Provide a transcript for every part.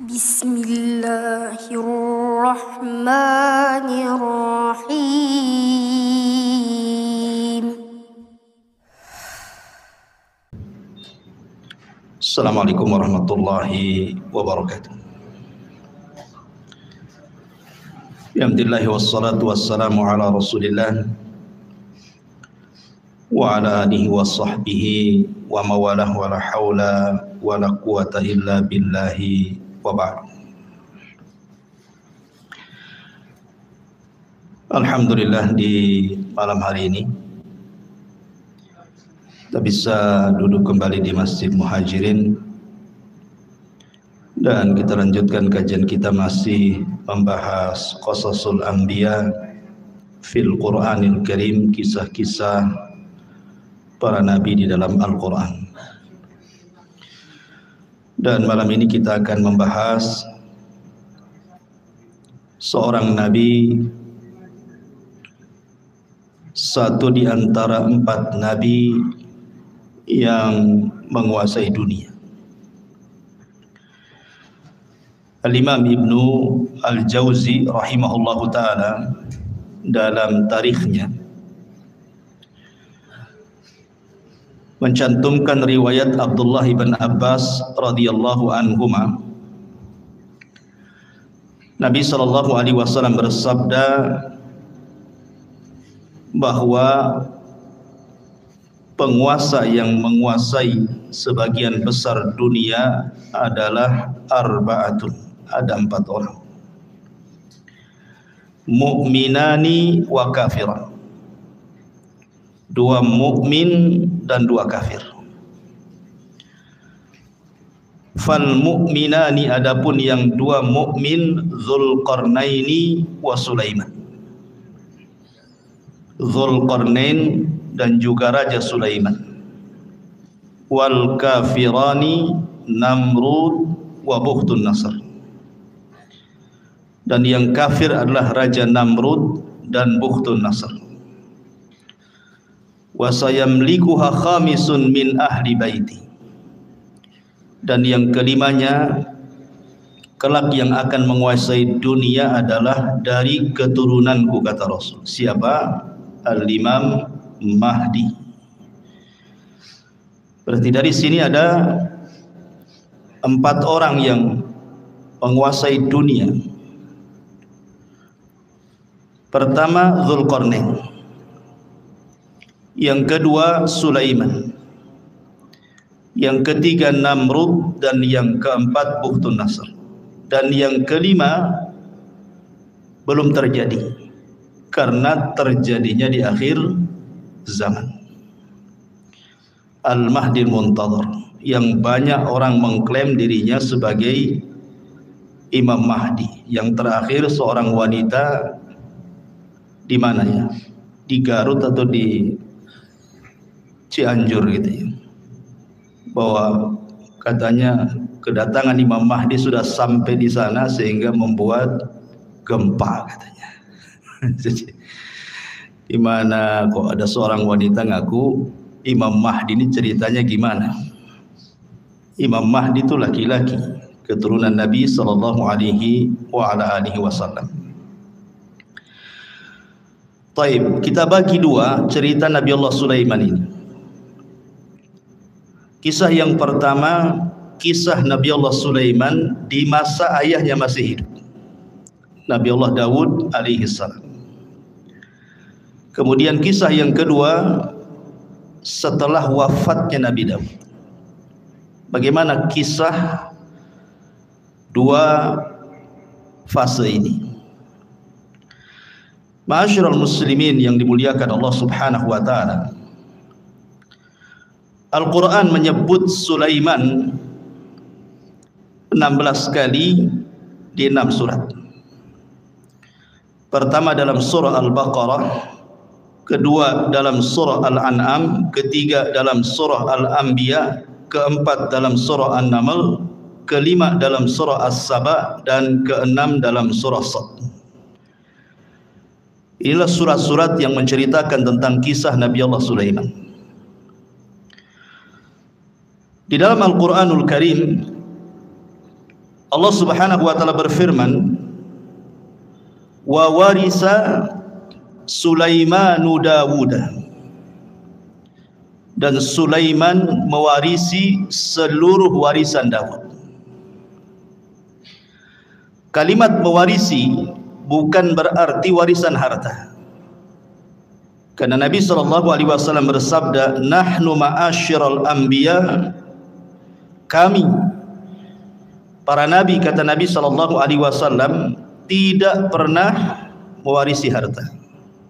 Bismillahirrahmanirrahim. Assalamualaikum warahmatullahi wabarakatuh. Alhamdulillah wassalatu wassalamu ala Rasulillah wa ala alihi wa sahbihi wa mawalah wa la hawla wa la quwata illa billahi wa ba'd. Alhamdulillah, di malam hari ini kita bisa duduk kembali di Masjid Muhajirin dan kita lanjutkan kajian kita masih membahas Qasasul Anbiya fil Qur'anil Karim, kisah-kisah para nabi di dalam Al-Quran. Dan malam ini kita akan membahas seorang nabi, satu di antara 4 nabi yang menguasai dunia. Al-Imam Ibnu Al-Jauzi rahimahullahu ta'ala dalam tarikhnya mencantumkan riwayat Abdullah ibn Abbas radhiyallahu anhuma. Nabi sallallahu alaihi wasallam bersabda bahwa penguasa yang menguasai sebagian besar dunia adalah arba'atun, ada 4 orang. Mu'minani wa kafiran, 2 mukmin dan 2 kafir. Fal mu'minani, adapun yang 2 mukmin, Dzulqarnaini wa Sulaiman, Dzulqarnain dan juga Raja Sulaiman. Wal kafirani Namrud wa Bukhtun Nasr, dan yang kafir adalah Raja Namrud dan Bukhtun Nasr. Wa sayamlikuha khamisun min ahli baiti, dan yang kelimanya kelak yang akan menguasai dunia adalah dari keturunanku, kata Rasul. Siapa? Al-Imam Mahdi. Berarti dari sini ada 4 orang yang menguasai dunia. Pertama Dzulqarnain, yang kedua Sulaiman, yang ketiga Namrud, dan yang keempat Bukhtun Nasr, dan yang kelima belum terjadi karena terjadinya di akhir zaman. Al-Mahdi Muntadhar, yang banyak orang mengklaim dirinya sebagai Imam Mahdi. Yang terakhir seorang wanita di mana ya? Di Garut atau di Cianjur gitu ya, bahwa katanya kedatangan Imam Mahdi sudah sampai di sana sehingga membuat gempa katanya. Jadi gimana kok ada seorang wanita ngaku Imam Mahdi, ini ceritanya gimana? Imam Mahdi itu laki-laki, keturunan Nabi sallallahu alaihi wa ala alihi wasallam. Taib, kita bagi 2 cerita Nabi Allah Sulaiman ini. Kisah yang pertama, kisah Nabi Allah Sulaiman di masa ayahnya masih hidup, Nabi Allah Daud alaihi salam. Kemudian kisah yang kedua setelah wafatnya Nabi Daud. Bagaimana kisah 2 fase ini? Ma'asyiral muslimin yang dimuliakan Allah Subhanahu wa taala, Al-Quran menyebut Sulaiman 16 kali di 6 surat. Pertama dalam surah Al-Baqarah, kedua dalam surah Al-An'am, ketiga dalam surah Al-Anbiya, keempat dalam surah An-Naml, kelima dalam surah As-Saba, dan keenam dalam surah Sad. Inilah surat-surat yang menceritakan tentang kisah Nabi Allah Sulaiman. Di dalam Al-Quranul Karim Allah Subhanahu wa taala berfirman, wa warisa Sulaimanu Dawuda, dan Sulaiman mewarisi seluruh warisan Daud. Kalimat mewarisi bukan berarti warisan harta. Karena Nabi SAW bersabda, nahnu ma'asyiral anbiya, kami para nabi, kata Nabi SAW, tidak pernah mewarisi harta.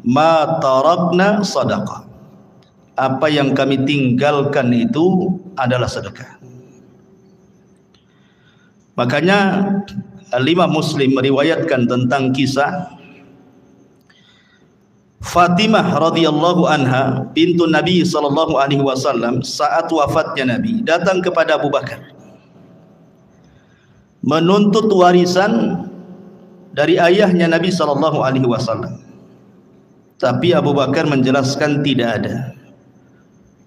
Ma tarakna sadaqah, apa yang kami tinggalkan itu adalah sedekah. Makanya Imam Muslim meriwayatkan tentang kisah Fatimah radhiyallahu anha bintu Nabi sallallahu alaihi wasallam saat wafatnya Nabi datang kepada Abu Bakar menuntut warisan dari ayahnya Nabi sallallahu alaihi wasallam. Tapi Abu Bakar menjelaskan tidak ada.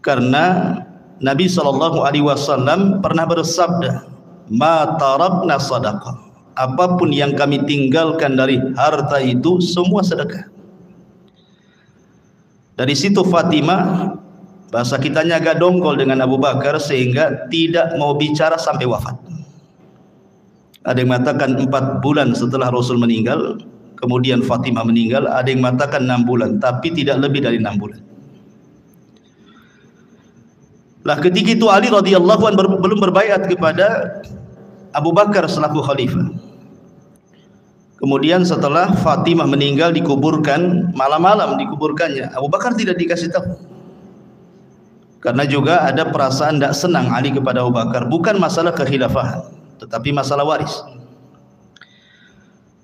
Karena Nabi sallallahu alaihi wasallam pernah bersabda, "Ma tarakna sadaqah." Apapun yang kami tinggalkan dari harta itu semua sedekah. Dari situ Fatimah, bahasa kitanya agak dongkol dengan Abu Bakar sehingga tidak mau bicara sampai wafat. Ada yang mengatakan 4 bulan setelah Rasul meninggal, kemudian Fatimah meninggal. Ada yang mengatakan 6 bulan, tapi tidak lebih dari 6 bulan. Lah ketika itu Ali radhiyallahu anhu belum berbaiat kepada Abu Bakar selaku khalifah. Kemudian setelah Fatimah meninggal dikuburkan, malam-malam dikuburkannya, Abu Bakar tidak dikasih tahu. Karena juga ada perasaan tidak senang Ali kepada Abu Bakar, bukan masalah kekhilafahan, tetapi masalah waris.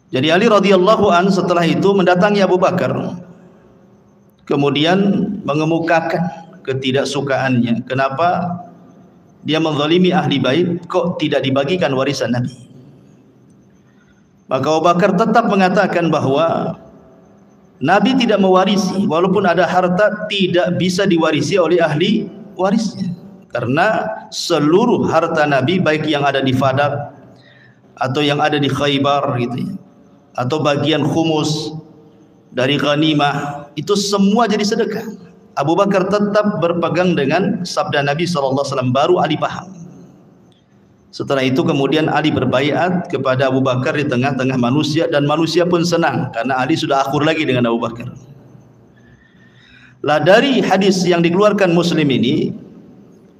Jadi Ali radhiyallahu an setelah itu mendatangi Abu Bakar, kemudian mengemukakan ketidaksukaannya. Kenapa dia menzalimi ahli bait, kok tidak dibagikan warisan Nabi? Maka Abu Bakar tetap mengatakan bahwa Nabi tidak mewarisi, walaupun ada harta tidak bisa diwarisi oleh ahli warisnya. Karena seluruh harta Nabi, baik yang ada di Fadak atau yang ada di Khaybar gitu ya, atau bagian khumus dari ghanimah, itu semua jadi sedekah. Abu Bakar tetap berpegang dengan sabda Nabi SAW, baru Ali paham. Setelah itu kemudian Ali berbaiat kepada Abu Bakar di tengah-tengah manusia, dan manusia pun senang karena Ali sudah akur lagi dengan Abu Bakar. Lah dari hadis yang dikeluarkan Muslim ini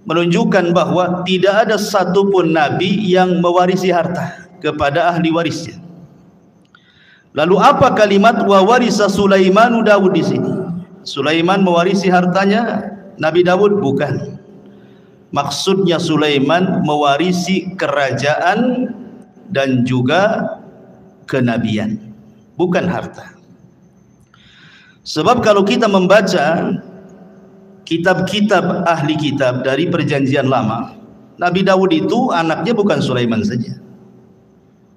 menunjukkan bahwa tidak ada satupun Nabi yang mewarisi harta kepada ahli warisnya. Lalu apa kalimat wa warisa Sulaimanu Daud di sini? Sulaiman mewarisi hartanya Nabi Daud? Bukan. Maksudnya Sulaiman mewarisi kerajaan dan juga kenabian, bukan harta. Sebab kalau kita membaca kitab-kitab ahli kitab dari perjanjian lama, Nabi Daud itu anaknya bukan Sulaiman saja,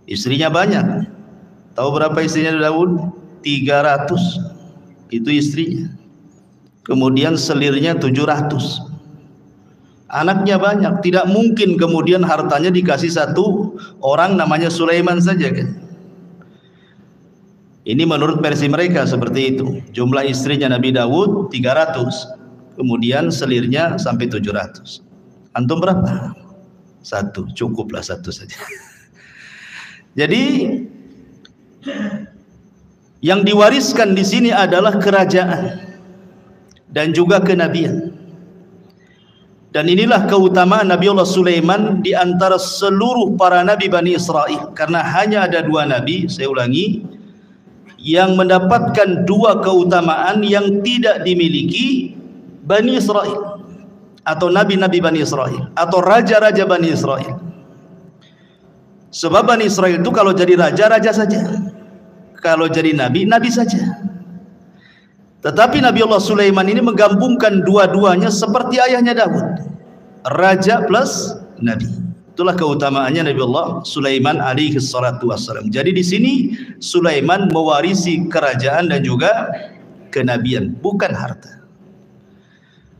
istrinya banyak. Tahu berapa istrinya Daud? 300 itu istrinya. Kemudian selirnya 700. Anaknya banyak, tidak mungkin kemudian hartanya dikasih satu orang namanya Sulaiman saja kan. Ini menurut versi mereka seperti itu. Jumlah istrinya Nabi Daud 300, kemudian selirnya sampai 700. Antum berapa? 1, cukuplah 1 saja. Jadi yang diwariskan di sini adalah kerajaan dan juga kenabian. Dan inilah keutamaan Nabiullah Sulaiman di antara seluruh para nabi Bani Israel. Karena hanya ada 2 nabi, saya ulangi, yang mendapatkan 2 keutamaan yang tidak dimiliki Bani Israel, atau nabi-nabi Bani Israel, atau raja-raja Bani Israel. Sebab Bani Israel itu kalau jadi raja, raja saja. Kalau jadi nabi, nabi saja. Tetapi Nabiullah Sulaiman ini menggabungkan dua-duanya seperti ayahnya Daud, raja plus nabi. Itulah keutamaannya Nabiullah Sulaiman alaihi salatu wassalam. Jadi di sini Sulaiman mewarisi kerajaan dan juga kenabian, bukan harta.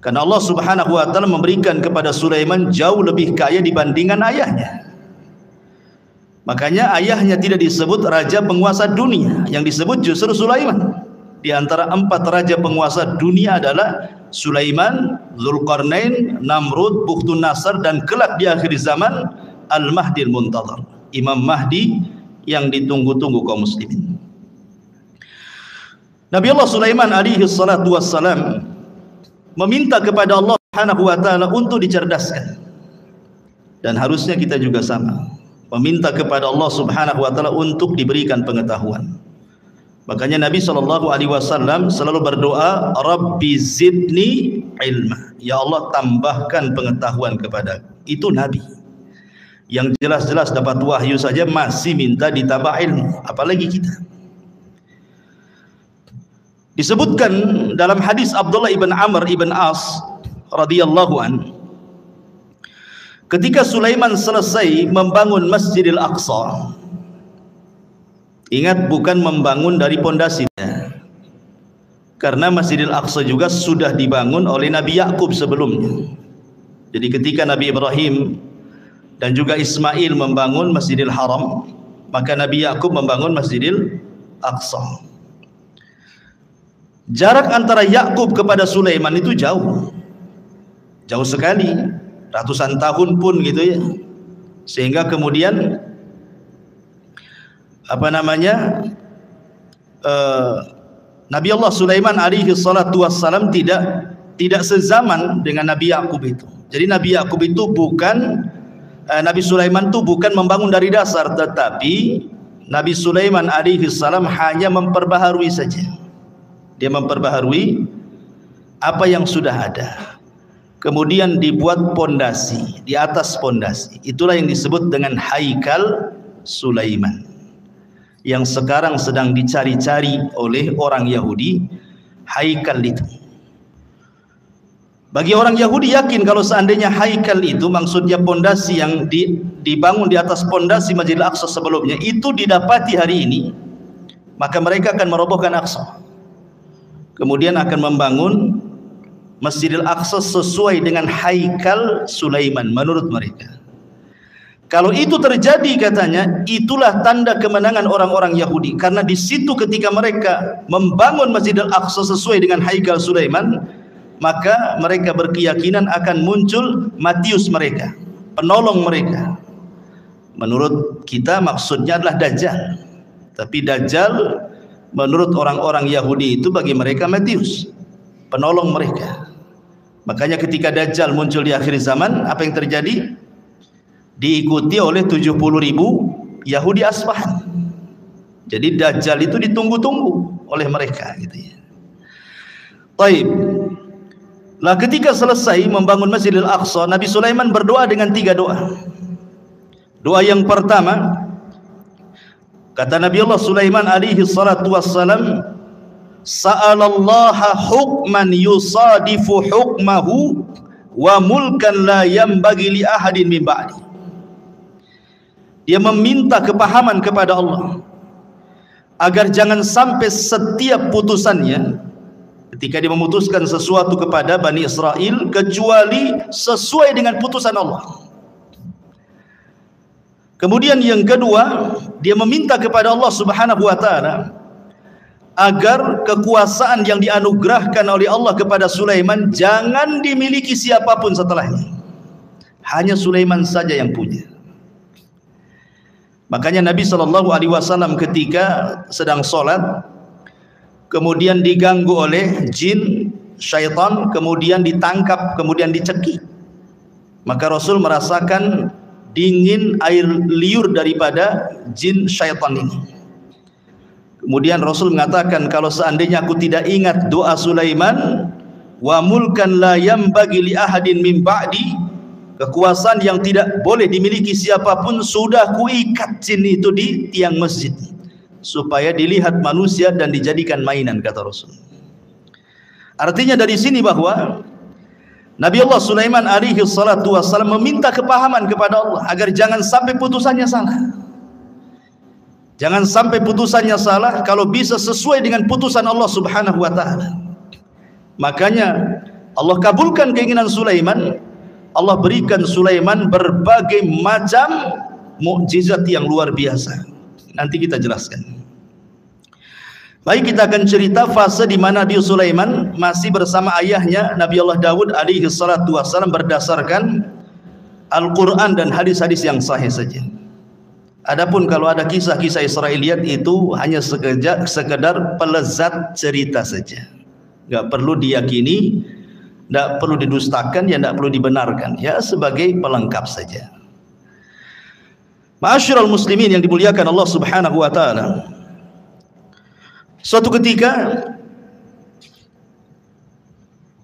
Karena Allah Subhanahu wa taala memberikan kepada Sulaiman jauh lebih kaya dibandingkan ayahnya. Makanya ayahnya tidak disebut raja penguasa dunia, yang disebut justru Sulaiman. Di antara 4 raja penguasa dunia adalah Sulaiman, Zulkarnain, Namrud, Bukhtun Nasr, dan kelak di akhir zaman Al-Mahdi Al-Muntadhar, Imam Mahdi yang ditunggu-tunggu kaum muslimin. Nabi Allah Sulaiman alaihi salatu wassalam meminta kepada Allah Subhanahu wa taala untuk dicerdaskan. Dan harusnya kita juga sama, meminta kepada Allah Subhanahu wa taala untuk diberikan pengetahuan. Makanya Nabi SAW selalu berdoa, Rabbi zidni ilma, ya Allah tambahkan pengetahuan kepadaku. Itu Nabi yang jelas-jelas dapat wahyu saja masih minta ditambah ilmu, apalagi kita. Disebutkan dalam hadis Abdullah ibn Amr ibn As radhiyallahu an, ketika Sulaiman selesai membangun Masjidil Aqsa, ingat bukan membangun dari pondasinya, karena Masjidil Aqsa juga sudah dibangun oleh Nabi Yakub sebelumnya. Jadi ketika Nabi Ibrahim dan juga Ismail membangun Masjidil Haram, maka Nabi Yakub membangun Masjidil Aqsa. Jarak antara Yakub kepada Sulaiman itu jauh sekali, ratusan tahun pun gitu ya. Sehingga kemudian Nabi Allah Sulaiman alaihi salatu wassalam tidak sezaman dengan Nabi Yakub itu. Jadi Nabi Yakub itu Nabi Sulaiman itu bukan membangun dari dasar, tetapi Nabi Sulaiman alaihi salam hanya memperbaharui saja. Dia memperbaharui apa yang sudah ada, kemudian dibuat pondasi, di atas pondasi. Itulah yang disebut dengan Haikal Sulaiman, yang sekarang sedang dicari-cari oleh orang Yahudi. Haikal itu, bagi orang Yahudi yakin kalau seandainya Haikal itu maksudnya pondasi yang dibangun di atas pondasi Masjidil Aqsa sebelumnya itu didapati hari ini, maka mereka akan merobohkan Aqsa, kemudian akan membangun Masjidil Aqsa sesuai dengan Haikal Sulaiman menurut mereka. Kalau itu terjadi, katanya, itulah tanda kemenangan orang-orang Yahudi, karena di situ ketika mereka membangun Masjidil Aqsa sesuai dengan Haikal Sulaiman, maka mereka berkeyakinan akan muncul Matius mereka, penolong mereka. Menurut kita maksudnya adalah Dajjal, tapi Dajjal menurut orang-orang Yahudi itu bagi mereka Matius, penolong mereka. Makanya ketika Dajjal muncul di akhir zaman, apa yang terjadi? Diikuti oleh 70.000 Yahudi Asfahan. Jadi Dajjal itu ditunggu-tunggu oleh mereka gitu ya. Taib. Lah ketika selesai membangun Masjidil Aqsa, Nabi Sulaiman berdoa dengan 3 doa. Doa yang pertama, kata Nabi Allah Sulaiman alaihi salatu wassalam, sa'alallaha hukman yusadifu hukmahu wa mulkan la yambagi li ahadin min ba'di. Dia meminta kepahaman kepada Allah agar jangan sampai setiap putusannya ketika dia memutuskan sesuatu kepada Bani Israel kecuali sesuai dengan putusan Allah. Kemudian yang kedua, dia meminta kepada Allah Subhanahu wa taala agar kekuasaan yang dianugerahkan oleh Allah kepada Sulaiman jangan dimiliki siapapun setelahnya. Hanya Sulaiman saja yang punya. Makanya Nabi SAW ketika sedang sholat, kemudian diganggu oleh jin, syaitan, kemudian ditangkap, kemudian dicekik. Maka Rasul merasakan dingin air liur daripada jin syaitan ini. Kemudian Rasul mengatakan, kalau seandainya aku tidak ingat doa Sulaiman, wa mulkan la yambagi li ahadin min ba'di, kekuasaan yang tidak boleh dimiliki siapapun, sudah kuikat jin itu di tiang masjid supaya dilihat manusia dan dijadikan mainan, kata Rasul. Artinya dari sini bahwa Nabi Allah Sulaiman alaihi salatu wassalam meminta kepahaman kepada Allah agar jangan sampai putusannya salah. Jangan sampai putusannya salah, kalau bisa sesuai dengan putusan Allah Subhanahu wa taala. Makanya Allah kabulkan keinginan Sulaiman. Allah berikan Sulaiman berbagai macam mukjizat yang luar biasa. Nanti kita jelaskan. Baik, kita akan cerita fase di mana Nabi Sulaiman masih bersama ayahnya Nabi Allah Daud alaihi salatu wassalam berdasarkan Al-Quran dan hadis-hadis yang sahih saja. Adapun kalau ada kisah-kisah Israiliyat itu hanya sekedar pelezat cerita saja. Enggak perlu diyakini, enggak perlu didustakan, ya enggak perlu dibenarkan. Ya sebagai pelengkap saja. Ma'asyiral muslimin yang dimuliakan Allah Subhanahu wa taala. Suatu ketika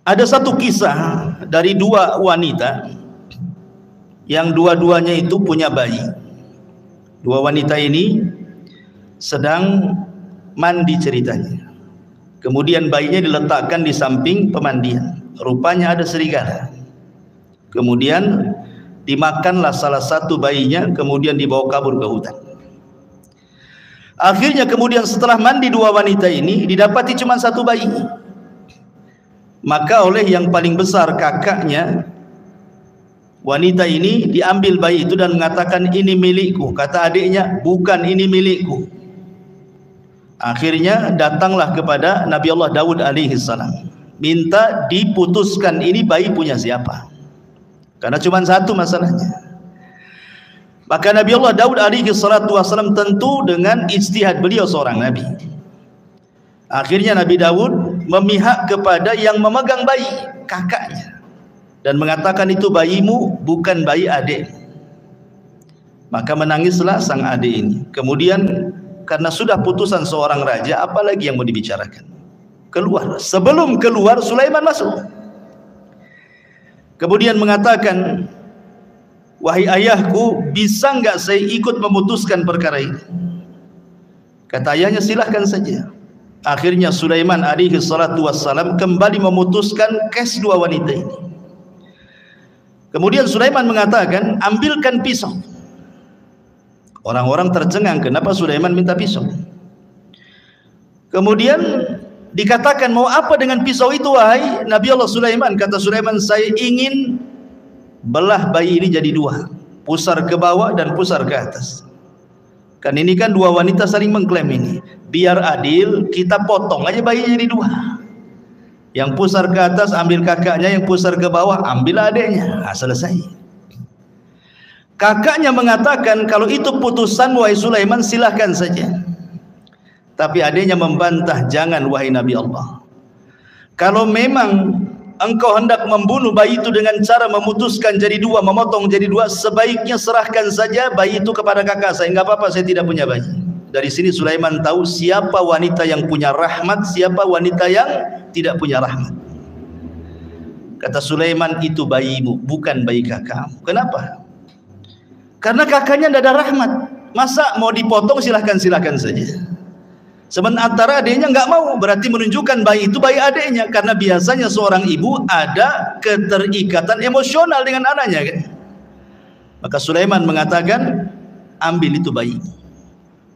ada satu kisah dari dua wanita yang dua-duanya itu punya bayi. Dua wanita ini sedang mandi ceritanya. Kemudian bayinya diletakkan di samping pemandian. Rupanya ada serigala. Kemudian dimakanlah salah satu bayinya, kemudian dibawa kabur ke hutan. Akhirnya kemudian setelah mandi dua wanita ini didapati cuma satu bayi. Maka oleh yang paling besar kakaknya wanita ini diambil bayi itu dan mengatakan ini milikku. Kata adiknya bukan, ini milikku. Akhirnya datanglah kepada Nabi Allah Daud alaihi salam, minta diputuskan ini bayi punya siapa, karena cuma satu masalahnya. Maka Nabi Allah Daud alaihi salatu wassalam tentu dengan ijtihad beliau seorang nabi. Akhirnya Nabi Daud memihak kepada yang memegang bayi, kakaknya, dan mengatakan itu bayimu, bukan bayi adik. Maka menangislah sang adik ini. Kemudian karena sudah putusan seorang raja, apalagi yang mau dibicarakan? Keluar. Sebelum keluar Sulaiman masuk. Kemudian mengatakan, wahai ayahku, bisa enggak saya ikut memutuskan perkara ini? Kata ayahnya, silahkan saja. Akhirnya Sulaiman alaihi salatu wassalam kembali memutuskan kes dua wanita ini. Kemudian Sulaiman mengatakan, ambilkan pisau. Orang-orang tercengang, kenapa Sulaiman minta pisau? Kemudian dikatakan, mau apa dengan pisau itu wahai Nabi Allah Sulaiman? Kata Sulaiman, saya ingin belah bayi ini jadi dua, pusar ke bawah dan pusar ke atas. Kan ini kan dua wanita saling mengklaim ini. Biar adil, kita potong aja bayinya jadi dua. Yang pusar ke atas ambil kakaknya, yang pusar ke bawah ambil adiknya. Nah, selesai. Kakaknya mengatakan, kalau itu putusan wahai Sulaiman, silahkan saja. Tapi adiknya membantah, jangan wahai Nabi Allah. Kalau memang engkau hendak membunuh bayi itu dengan cara memutuskan jadi dua, memotong jadi dua, sebaiknya serahkan saja bayi itu kepada kakak saya. Enggak apa-apa, saya tidak punya bayi. Dari sini Sulaiman tahu siapa wanita yang punya rahmat, siapa wanita yang tidak punya rahmat. Kata Sulaiman, itu bayimu, bukan bayi kakakmu. Kenapa? Karena kakaknya tidak ada rahmat. Masa mau dipotong, silahkan saja. Sementara adiknya enggak mau, berarti menunjukkan bayi itu bayi adiknya. Karena biasanya seorang ibu ada keterikatan emosional dengan anaknya kan? Maka Sulaiman mengatakan, ambil itu bayi.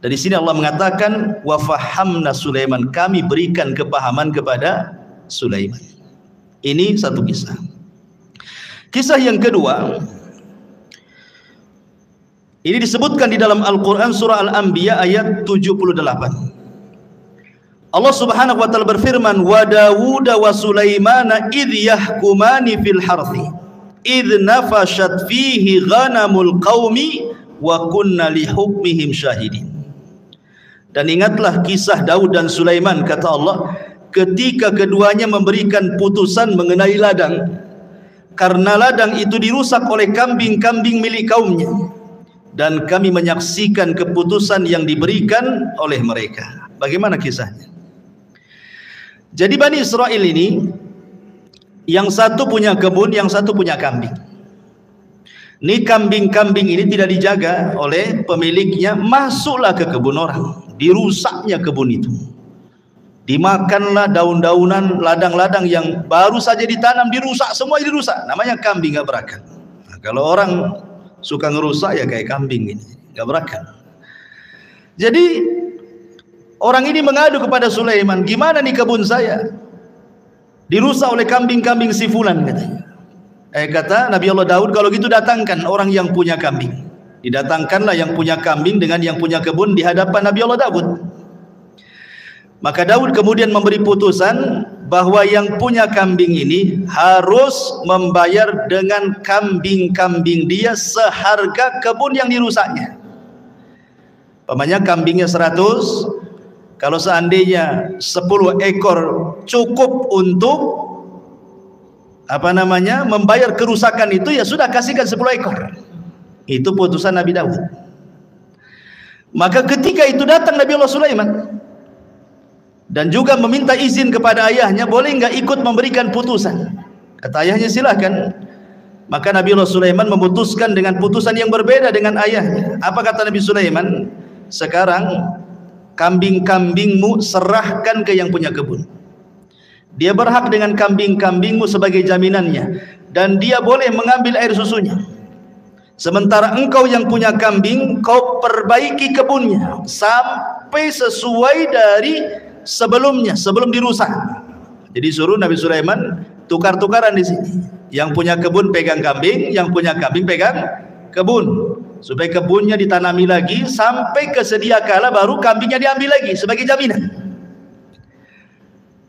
Dari sini Allah mengatakan, wa fahamna Sulaiman, kami berikan kepahaman kepada Sulaiman. Ini satu kisah. Kisah yang kedua, ini disebutkan di dalam Al-Quran surah Al-Anbiya ayat 78. Allah Subhanahu wa taala berfirman, wa Dawud wa Sulaimana idh yahkumani fil harthi idh nafashat fihi ghanamul qaumi wa kunna li hukmihim syahidin. Dan ingatlah kisah Daud dan Sulaiman, kata Allah, ketika keduanya memberikan putusan mengenai ladang, karena ladang itu dirusak oleh kambing-kambing milik kaumnya, dan kami menyaksikan keputusan yang diberikan oleh mereka. Bagaimana kisahnya? Jadi Bani Israel ini, yang satu punya kebun, yang satu punya kambing. Ini kambing-kambing ini tidak dijaga oleh pemiliknya, masuklah ke kebun orang, dirusaknya kebun itu. Dimakanlah daun-daunan, ladang-ladang yang baru saja ditanam, dirusak, semua dirusak. Namanya kambing gak berakal. Nah, kalau orang suka ngerusak ya kayak kambing ini, gak berakal. Jadi orang ini mengadu kepada Sulaiman, gimana nih kebun saya? Dirusak oleh kambing-kambing si fulan katanya. Kata Nabi Allah Daud, kalau gitu datangkan orang yang punya kambing. Didatangkanlah yang punya kambing dengan yang punya kebun di hadapan Nabi Allah Daud. Maka Daud kemudian memberi putusan bahwa yang punya kambing ini harus membayar dengan kambing-kambing dia seharga kebun yang dirusaknya. Pamannya kambingnya 100, kalau seandainya 10 ekor cukup untuk membayar kerusakan itu, ya sudah kasihkan 10 ekor. Itu putusan Nabi Daud. Maka ketika itu datang Nabi Allah Sulaiman dan juga meminta izin kepada ayahnya, boleh enggak ikut memberikan putusan? Kata ayahnya, silakan. Maka Nabi Allah Sulaiman memutuskan dengan putusan yang berbeda dengan ayahnya. Apa kata Nabi Sulaiman? Sekarang kambing-kambingmu serahkan ke yang punya kebun. Dia berhak dengan kambing-kambingmu sebagai jaminannya, dan dia boleh mengambil air susunya. Sementara engkau yang punya kambing, kau perbaiki kebunnya sampai sesuai dari sebelumnya, sebelum dirusak. Jadi suruh Nabi Sulaiman tukar-tukaran di sini. Yang punya kebun pegang kambing, yang punya kambing pegang kebun, supaya kebunnya ditanami lagi sampai kesedia kala baru kambingnya diambil lagi sebagai jaminan.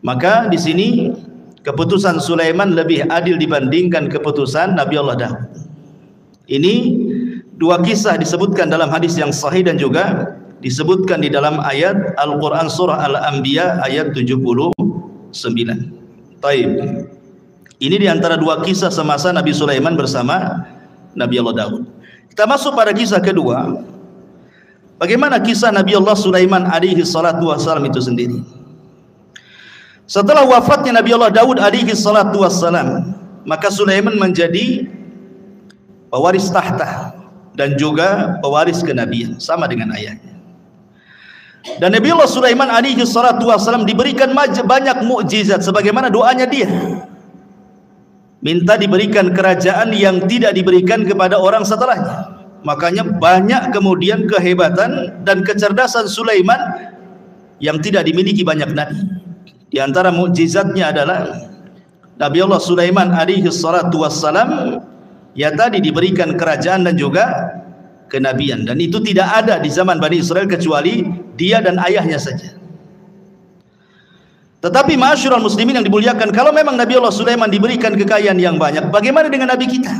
Maka di sini keputusan Sulaiman lebih adil dibandingkan keputusan Nabi Allah Daud. Ini dua kisah disebutkan dalam hadis yang sahih dan juga disebutkan di dalam ayat Al-Quran surah Al-Anbiya ayat 79. Taib. Ini diantara dua kisah semasa Nabi Sulaiman bersama Nabi Allah Daud. Kita masuk pada kisah kedua. Bagaimana kisah Nabi Allah Sulaiman alaihi salatu wassalam itu sendiri. Setelah wafatnya Nabi Allah Daud alaihi salatu wassalam, maka Sulaiman menjadi pewaris tahta dan juga pewaris kenabian, sama dengan ayahnya. Dan Nabi Allah Sulaiman alaihi salatu wassalam diberikan banyak mukjizat sebagaimana doanya dia. Minta diberikan kerajaan yang tidak diberikan kepada orang setelahnya. Makanya banyak kemudian kehebatan dan kecerdasan Sulaiman yang tidak dimiliki banyak nabi. Di antara mukjizatnya adalah Nabi Allah Sulaiman alaihi salatu wassalam ya tadi diberikan kerajaan dan juga kenabian, dan itu tidak ada di zaman Bani Israel kecuali dia dan ayahnya saja. Tetapi ma'asyiral muslimin yang dimuliakan, kalau memang Nabi Allah Sulaiman diberikan kekayaan yang banyak, bagaimana dengan Nabi kita?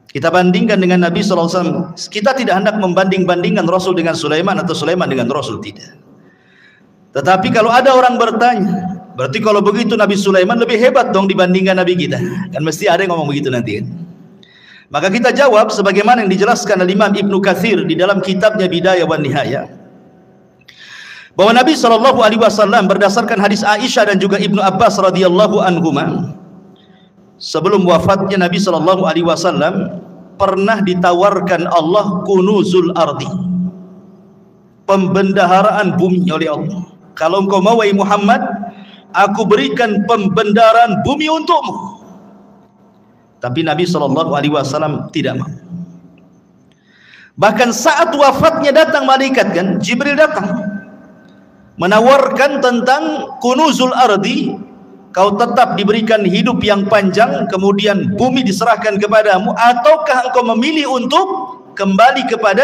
Kita bandingkan dengan Nabi SAW. Kita tidak hendak membanding-bandingkan Rasul dengan Sulaiman atau Sulaiman dengan Rasul, tidak. Tetapi kalau ada orang bertanya, berarti kalau begitu Nabi Sulaiman lebih hebat dong dibandingkan Nabi kita. Kan mesti ada yang ngomong begitu nanti kan? Maka kita jawab sebagaimana yang dijelaskan oleh Imam Ibnu Katsir di dalam kitabnya Bidayah wan Nihayah, bahwa Nabi SAW berdasarkan hadis Aisyah dan juga Ibnu Abbas radhiyallahu anhuma, sebelum wafatnya Nabi SAW pernah ditawarkan Allah kunuzul ardi, pembendaharaan bumi oleh Allah. Kalau engkau mau wahai Muhammad, aku berikan pembendaharaan bumi untukmu. Tapi Nabi SAW tidak mau. Bahkan saat wafatnya datang malaikat, kan Jibril datang menawarkan tentang kunuzul ardi, kau tetap diberikan hidup yang panjang kemudian bumi diserahkan kepadamu, ataukah engkau memilih untuk kembali kepada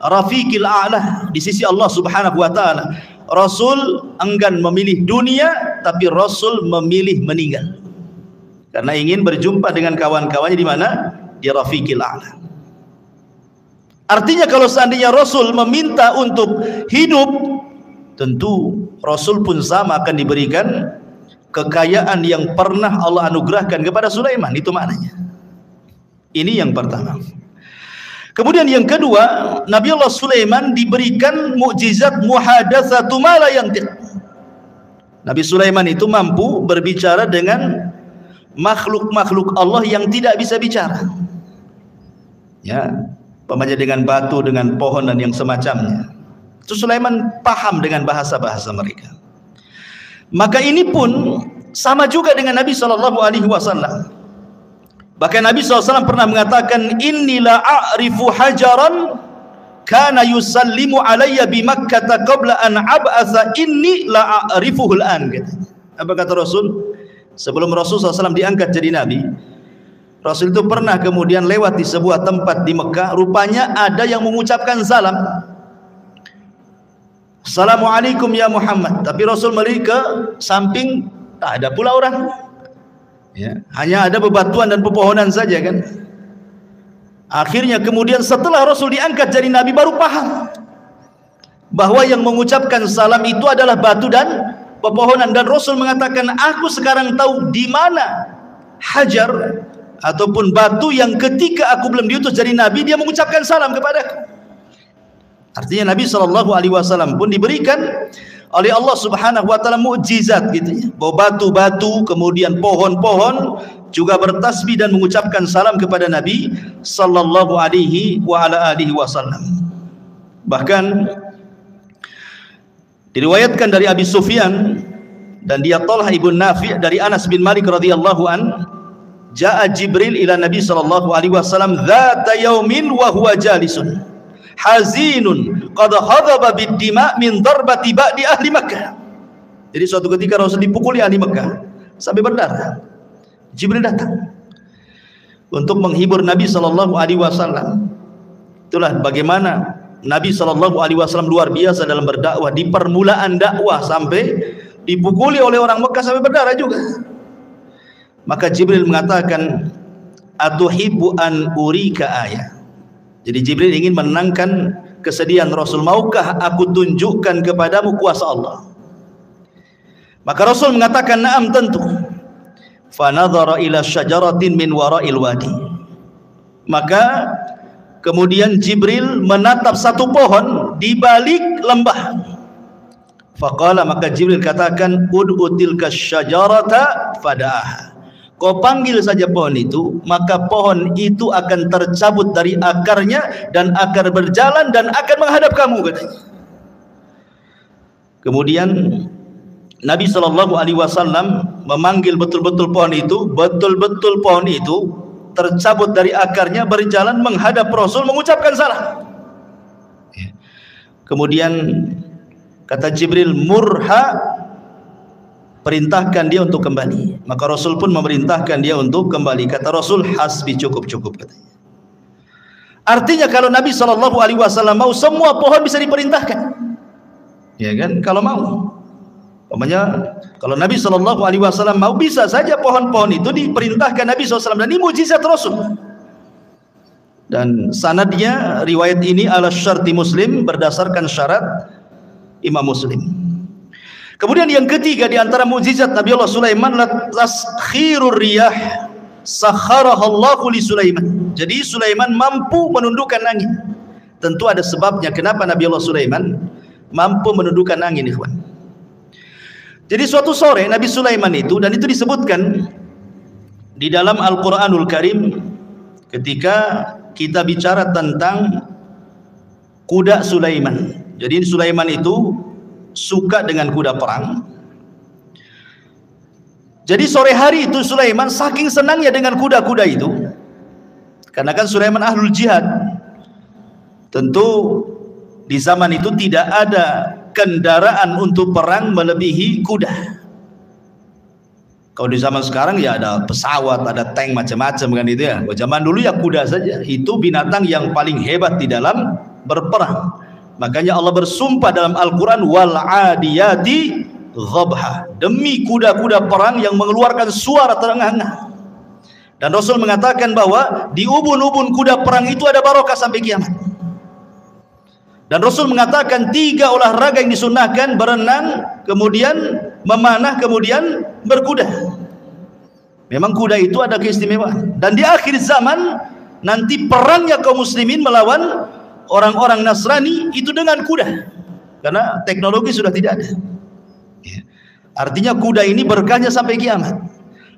rafiqil a'la di sisi Allah Subhanahu wa taala. Rasul enggan memilih dunia, tapi Rasul memilih meninggal karena ingin berjumpa dengan kawan-kawannya di mana? Di rafiqil a'la. Artinya kalau seandainya Rasul meminta untuk hidup, tentu Rasul pun sama akan diberikan kekayaan yang pernah Allah anugerahkan kepada Sulaiman. Itu maknanya. Ini yang pertama. Kemudian yang kedua, Nabi Allah Sulaiman diberikan mukjizat muhadatsatu ma la yantiq. Nabi Sulaiman itu mampu berbicara dengan makhluk-makhluk Allah yang tidak bisa bicara. Ya, umpamanya dengan batu, dengan pohon dan yang semacamnya. Itu Sulaiman paham dengan bahasa-bahasa mereka. Maka ini pun sama juga dengan Nabi SAW. Bahkan Nabi SAW pernah mengatakan, inni la a'rifu hajaran kana yusallimu alayya bi Makkah qabla an ab'atha inni la a'rifuhu al-an. Apa kata Rasul? Sebelum Rasul SAW diangkat jadi Nabi, Rasul itu pernah kemudian lewat di sebuah tempat di Mekah, rupanya ada yang mengucapkan salam. Assalamualaikum ya Muhammad. Tapi Rasul melihat ke samping, tak ada pula orang. Ya, hanya ada bebatuan dan pepohonan saja kan. Akhirnya kemudian setelah Rasul diangkat jadi Nabi baru paham bahwa yang mengucapkan salam itu adalah batu dan pepohonan. Dan Rasul mengatakan, aku sekarang tahu di mana hajar ataupun batu yang ketika aku belum diutus jadi Nabi dia mengucapkan salam kepadaku. Artinya Nabi SAW pun diberikan oleh Allah Subhanahu Wa Taala mukjizat gitu ya, bahwa batu-batu kemudian pohon-pohon juga bertasbih dan mengucapkan salam kepada Nabi Sallallahu Alaihi Wasallam. Bahkan diriwayatkan dari Abi Sufyan dan dia Talha ibn Nafi' dari Anas bin Malik radhiyallahu an, jaa Jibril ila Nabi sallallahu alaihi wasallam dzata yaumin wa huwa jalisun hazinun qad hadaba bid-dima min darbati ba'di ahli Makkah. Jadi suatu ketika Rasul dipukuli ahli Makkah sampai berdarah. Jibril datang untuk menghibur Nabi sallallahu alaihi wasallam. Itulah bagaimana Nabi sallallahu alaihi wasallam luar biasa dalam berdakwah, di permulaan dakwah sampai dipukuli oleh orang Mekah sampai berdarah juga. Maka Jibril mengatakan, atuhibbu an urika ayah. Jadi Jibril ingin menenangkan kesedihan Rasul. Maukah aku tunjukkan kepadamu kuasa Allah? Maka Rasul mengatakan, na'am, tentu. Fanadhara ila syajaratin min wara'il wadi. Maka kemudian Jibril menatap satu pohon di balik lembah. Faqala, maka Jibril katakan, ud'u tilka syajarata fada'aha. Kau panggil saja pohon itu, maka pohon itu akan tercabut dari akarnya dan akan berjalan dan akan menghadap kamu, katanya. Kemudian Nabi SAW memanggil betul-betul pohon itu, betul-betul pohon itu tercabut dari akarnya, berjalan menghadap Rasul, mengucapkan salam. Kemudian kata Jibril, murha, perintahkan dia untuk kembali. Maka Rasul pun memerintahkan dia untuk kembali. Kata Rasul, hasbi, cukup, katanya. Artinya kalau Nabi SAW mau, semua pohon bisa diperintahkan, ya kan? Kalau mau, umpamanya kalau Nabi SAW mau, bisa saja pohon-pohon itu diperintahkan Nabi SAW. Dan ini mujizat Rasul. Dan sanadnya riwayat ini ala syarti Muslim, berdasarkan syarat Imam Muslim. Kemudian yang ketiga di antara mukjizat Nabi Allah Sulaiman, taskhirur riyah sakharahallahu li Sulaiman. Jadi Sulaiman mampu menundukkan angin. Tentu ada sebabnya kenapa Nabi Allah Sulaiman mampu menundukkan angin, ikhwan. Jadi suatu sore Nabi Sulaiman itu, dan itu disebutkan di dalam Al-Qur'anul Karim ketika kita bicara tentang kuda Sulaiman. Jadi Sulaiman itu suka dengan kuda perang. Jadi sore hari itu Sulaiman saking senangnya dengan kuda-kuda itu, karena kan Sulaiman ahlul jihad. Tentu di zaman itu tidak ada kendaraan untuk perang melebihi kuda. Kalau di zaman sekarang ya ada pesawat, ada tank, macam-macam kan itu ya. Zaman dulu ya kuda saja. Itu binatang yang paling hebat di dalam berperang. Makanya Allah bersumpah dalam Al-Quran, wal adiyati dhabha, demi kuda-kuda perang yang mengeluarkan suara terengah-engah. Dan Rasul mengatakan bahwa di ubun-ubun kuda perang itu ada barokah sampai kiamat. Dan Rasul mengatakan 3 olahraga yang disunnahkan: berenang, kemudian memanah, kemudian berkuda. Memang kuda itu ada keistimewaan. Dan di akhir zaman nanti perangnya kaum muslimin melawan orang-orang Nasrani itu dengan kuda, karena teknologi sudah tidak ada. Artinya kuda ini berkahnya sampai kiamat.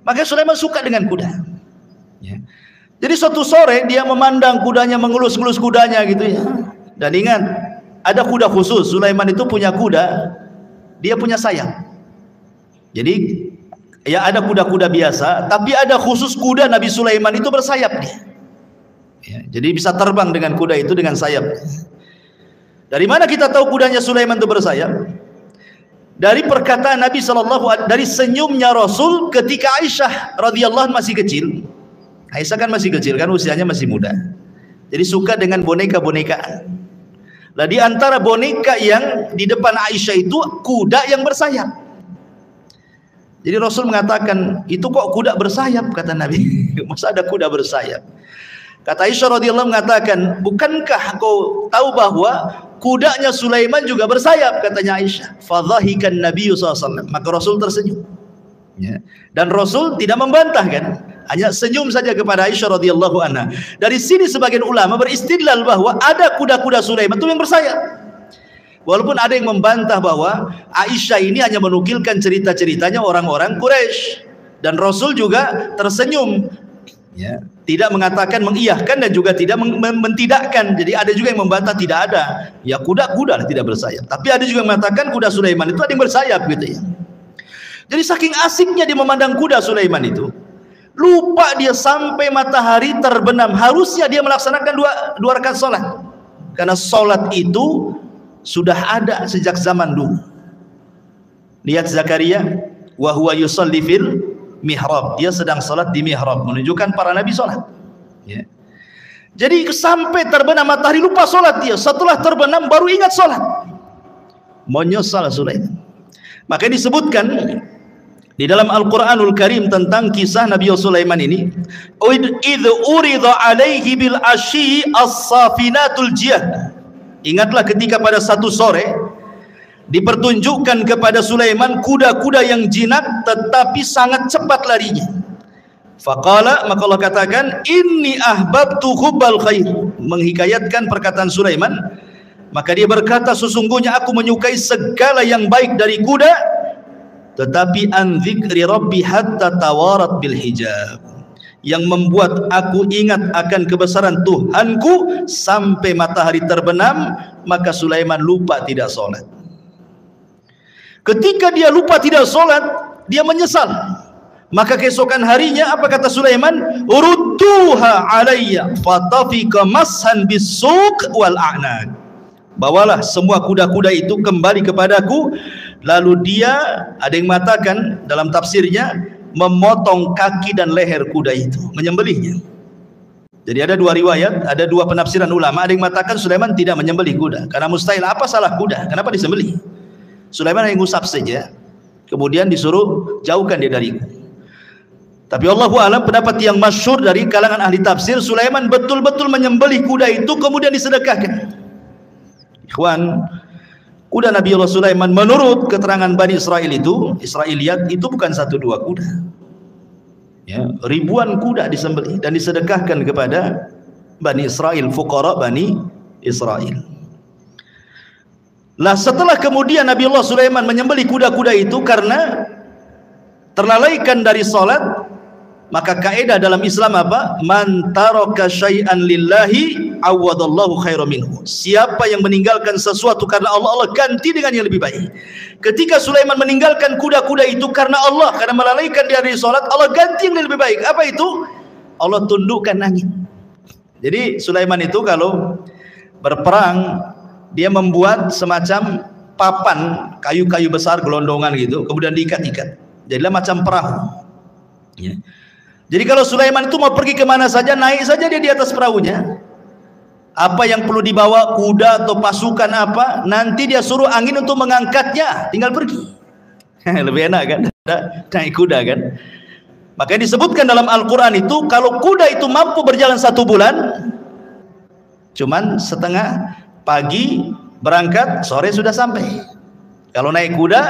Maka Sulaiman suka dengan kuda. Jadi suatu sore dia memandang kudanya, mengelus-ngelus kudanya gitu ya. Dan ingat, ada kuda khusus. Sulaiman itu punya kuda, dia punya sayap. Jadi ya ada kuda-kuda biasa, tapi ada khusus kuda Nabi Sulaiman itu bersayap dia. Ya, jadi bisa terbang dengan kuda itu dengan sayap. Dari mana kita tahu kudanya Sulaiman itu bersayap? Dari perkataan Nabi SAW, dari senyumnya Rasul ketika Aisyah radhiyallahu anha masih kecil. Aisyah kan masih kecil, kan usianya masih muda. Jadi suka dengan boneka-bonekaan. Nah, di antara boneka yang di depan Aisyah itu kuda yang bersayap. Jadi Rasul mengatakan, itu kok kuda bersayap, kata Nabi. Masa ada kuda bersayap? Kata Aisyah radhiyallahu mengatakan, bukankah kau tahu bahwa kudanya Sulaiman juga bersayap, katanya Aisyah. Fadhahikan Nabi SAW. Maka Rasul tersenyum. Ya. Dan Rasul tidak membantah, kan? Hanya senyum saja kepada Aisyah radhiyallahu anha. Dari sini sebagian ulama beristidlal bahwa ada kuda-kuda Sulaiman itu yang bersayap. Walaupun ada yang membantah bahwa Aisyah ini hanya menukilkan cerita-ceritanya orang-orang Quraisy, dan Rasul juga tersenyum, ya, tidak mengatakan mengiyahkan dan juga tidak mentidakkan. Jadi ada juga yang membantah tidak ada, ya kuda-kuda tidak bersayap. Tapi ada juga yang mengatakan kuda Sulaiman itu ada yang bersayap, gitu ya. Jadi saking asiknya dia memandang kuda Sulaiman itu, lupa dia sampai matahari terbenam. Harusnya dia melaksanakan dua rakaat sholat, karena sholat itu sudah ada sejak zaman dulu. Lihat Zakaria, wa huwa yusalli fil mihrab, dia sedang salat di mihrab, menunjukkan para nabi salat, ya. Jadi sampai terbenam matahari lupa salat dia. Setelah terbenam baru ingat salat. Menyesal Sulaiman. Maka disebutkan di dalam Al-Qur'anul Karim tentang kisah Nabi Sulaiman ini, idh urida alaihi bil asyi as-safinatul jiyad. Ingatlah ketika pada satu sore dipertunjukkan kepada Sulaiman kuda-kuda yang jinak tetapi sangat cepat larinya. Faqala, maka Allah katakan, inni ahbabtu hubbal khair, menghikayatkan perkataan Sulaiman. Maka dia berkata, sesungguhnya aku menyukai segala yang baik dari kuda, tetapi an dzikri rabbi hatta tawarat bil hijab, yang membuat aku ingat akan kebesaran Tuhanku sampai matahari terbenam. Maka Sulaiman lupa tidak sholat. Ketika dia lupa tidak sholat, dia menyesal. Maka keesokan harinya apa kata Sulaiman? Urudduha alayya fatafika mashan bisuq wal a'nad. Bawalah semua kuda-kuda itu kembali kepadaku. Lalu dia, ada yang mengatakan dalam tafsirnya, memotong kaki dan leher kuda itu, menyembelihnya. Jadi ada dua riwayat, ada dua penafsiran ulama. Ada yang mengatakan Sulaiman tidak menyembelih kuda, karena mustahil. Apa salah kuda? Kenapa disembelih? Sulaiman hanya ngusap saja, kemudian disuruh jauhkan dia dariku. Tapi Allahu a'lam, pendapat yang masyhur dari kalangan ahli tafsir, Sulaiman betul-betul menyembelih kuda itu kemudian disedekahkan. Ikhwan, kuda Nabi Allah Sulaiman menurut keterangan Bani Israel itu, Israiliyat itu bukan satu dua kuda, ya, ribuan kuda disembelih dan disedekahkan kepada Bani Israel, fuqara Bani Israel. Lah setelah kemudian Nabi Allah Sulaiman menyembelih kuda-kuda itu karena terlalaikan dari salat, maka kaidah dalam Islam apa? Man taraka syai'an lillahi awadallahu khairan minhu. Siapa yang meninggalkan sesuatu karena Allah, Allah ganti dengan yang lebih baik. Ketika Sulaiman meninggalkan kuda-kuda itu karena Allah, karena melalaikan dia dari salat, Allah ganti yang lebih baik. Apa itu? Allah tundukkan angin. Jadi Sulaiman itu kalau berperang, dia membuat semacam papan kayu-kayu besar gelondongan gitu, kemudian diikat-ikat. Jadilah macam perahu, ya. Jadi kalau Sulaiman itu mau pergi kemana saja, naik saja dia di atas perahunya. Apa yang perlu dibawa, kuda atau pasukan apa, nanti dia suruh angin untuk mengangkatnya, tinggal pergi. Lebih enak kan, naik kuda kan. Makanya disebutkan dalam Al-Quran itu, kalau kuda itu mampu berjalan 1 bulan, cuman setengah, pagi berangkat, sore sudah sampai. Kalau naik kuda,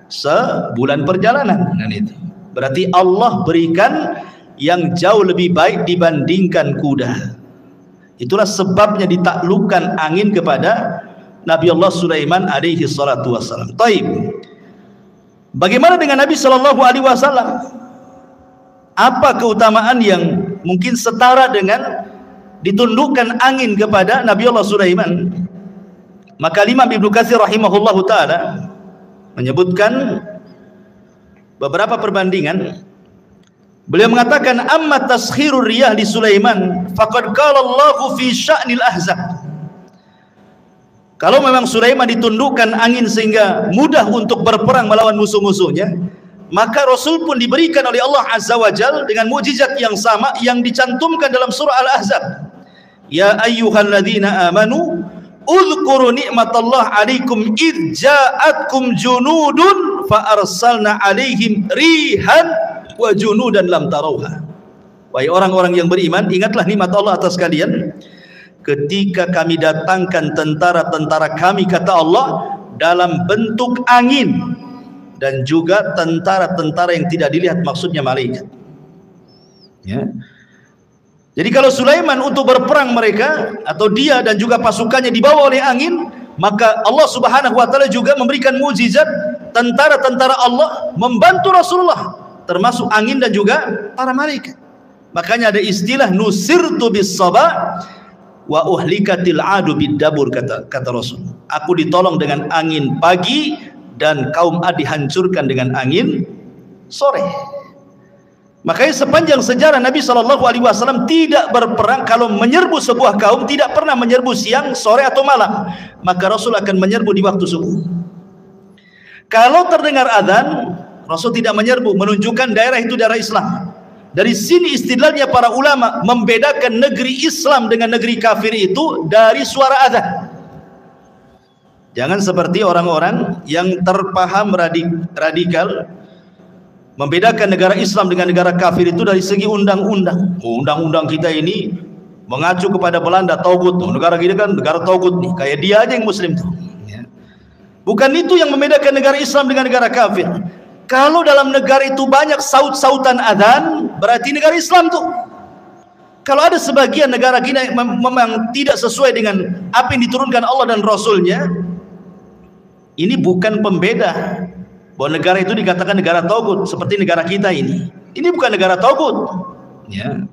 sebulan perjalanan. Dan itu berarti Allah berikan yang jauh lebih baik dibandingkan kuda. Itulah sebabnya ditaklukkan angin kepada Nabi Allah Sulaiman alaihi salatu wassalam. Taib. Bagaimana dengan Nabi sallallahu alaihi wasallam? Apa keutamaan yang mungkin setara dengan ditundukkan angin kepada Nabi Allah Sulaiman? Maka Imam Ibnu Katsir rahimahullahu taala menyebutkan beberapa perbandingan. Beliau mengatakan, amma taskhirur riyah li Sulaiman faqad qala Allahu fi sya'nil ahzab. Kalau memang Sulaiman ditundukkan angin sehingga mudah untuk berperang melawan musuh-musuhnya, maka Rasul pun diberikan oleh Allah Azza wa Jal dengan mukjizat yang sama yang dicantumkan dalam surah Al-Ahzab. Ya ayyuhalladzina amanu udhkuru ni'matallah alaikum idh ja'atkum junudun fa arsalna alaihim rihan wa junudan lam tarauha. Wahai orang-orang yang beriman, ingatlah nikmat Allah atas kalian ketika kami datangkan tentara-tentara kami, kata Allah, dalam bentuk angin, dan juga tentara-tentara yang tidak dilihat, maksudnya malaikat. Ya. Jadi kalau Sulaiman untuk berperang mereka, atau dia dan juga pasukannya dibawa oleh angin, maka Allah Subhanahu wa taala juga memberikan mukjizat, tentara-tentara Allah membantu Rasulullah, termasuk angin dan juga para malaikat. Makanya ada istilah nusirtu bis sabah wa uhlikatil adu bid-dabur, kata Rasul. Aku ditolong dengan angin pagi dan kaum Ad dihancurkan dengan angin sore. Makanya sepanjang sejarah Nabi SAW tidak berperang, kalau menyerbu sebuah kaum tidak pernah menyerbu siang, sore atau malam, maka Rasul akan menyerbu di waktu subuh. Kalau terdengar azan, Rasul tidak menyerbu, menunjukkan daerah itu daerah Islam. Dari sini istidlalnya para ulama membedakan negeri Islam dengan negeri kafir itu dari suara azan. Jangan seperti orang-orang yang terpaham radikal membedakan negara Islam dengan negara kafir itu dari segi undang-undang. Undang-undang kita ini mengacu kepada Belanda, taugut. Negara kita kan negara taugut nih, kayak dia aja yang muslim tuh. Bukan itu yang membedakan negara Islam dengan negara kafir. Kalau dalam negara itu banyak saut-sautan adzan, berarti negara Islam tuh. Kalau ada sebagian negara kita memang tidak sesuai dengan apa yang diturunkan Allah dan Rasulnya, ini bukan pembeda bahwa negara itu dikatakan negara taugut seperti negara kita ini. Ini bukan negara taugut. Ya.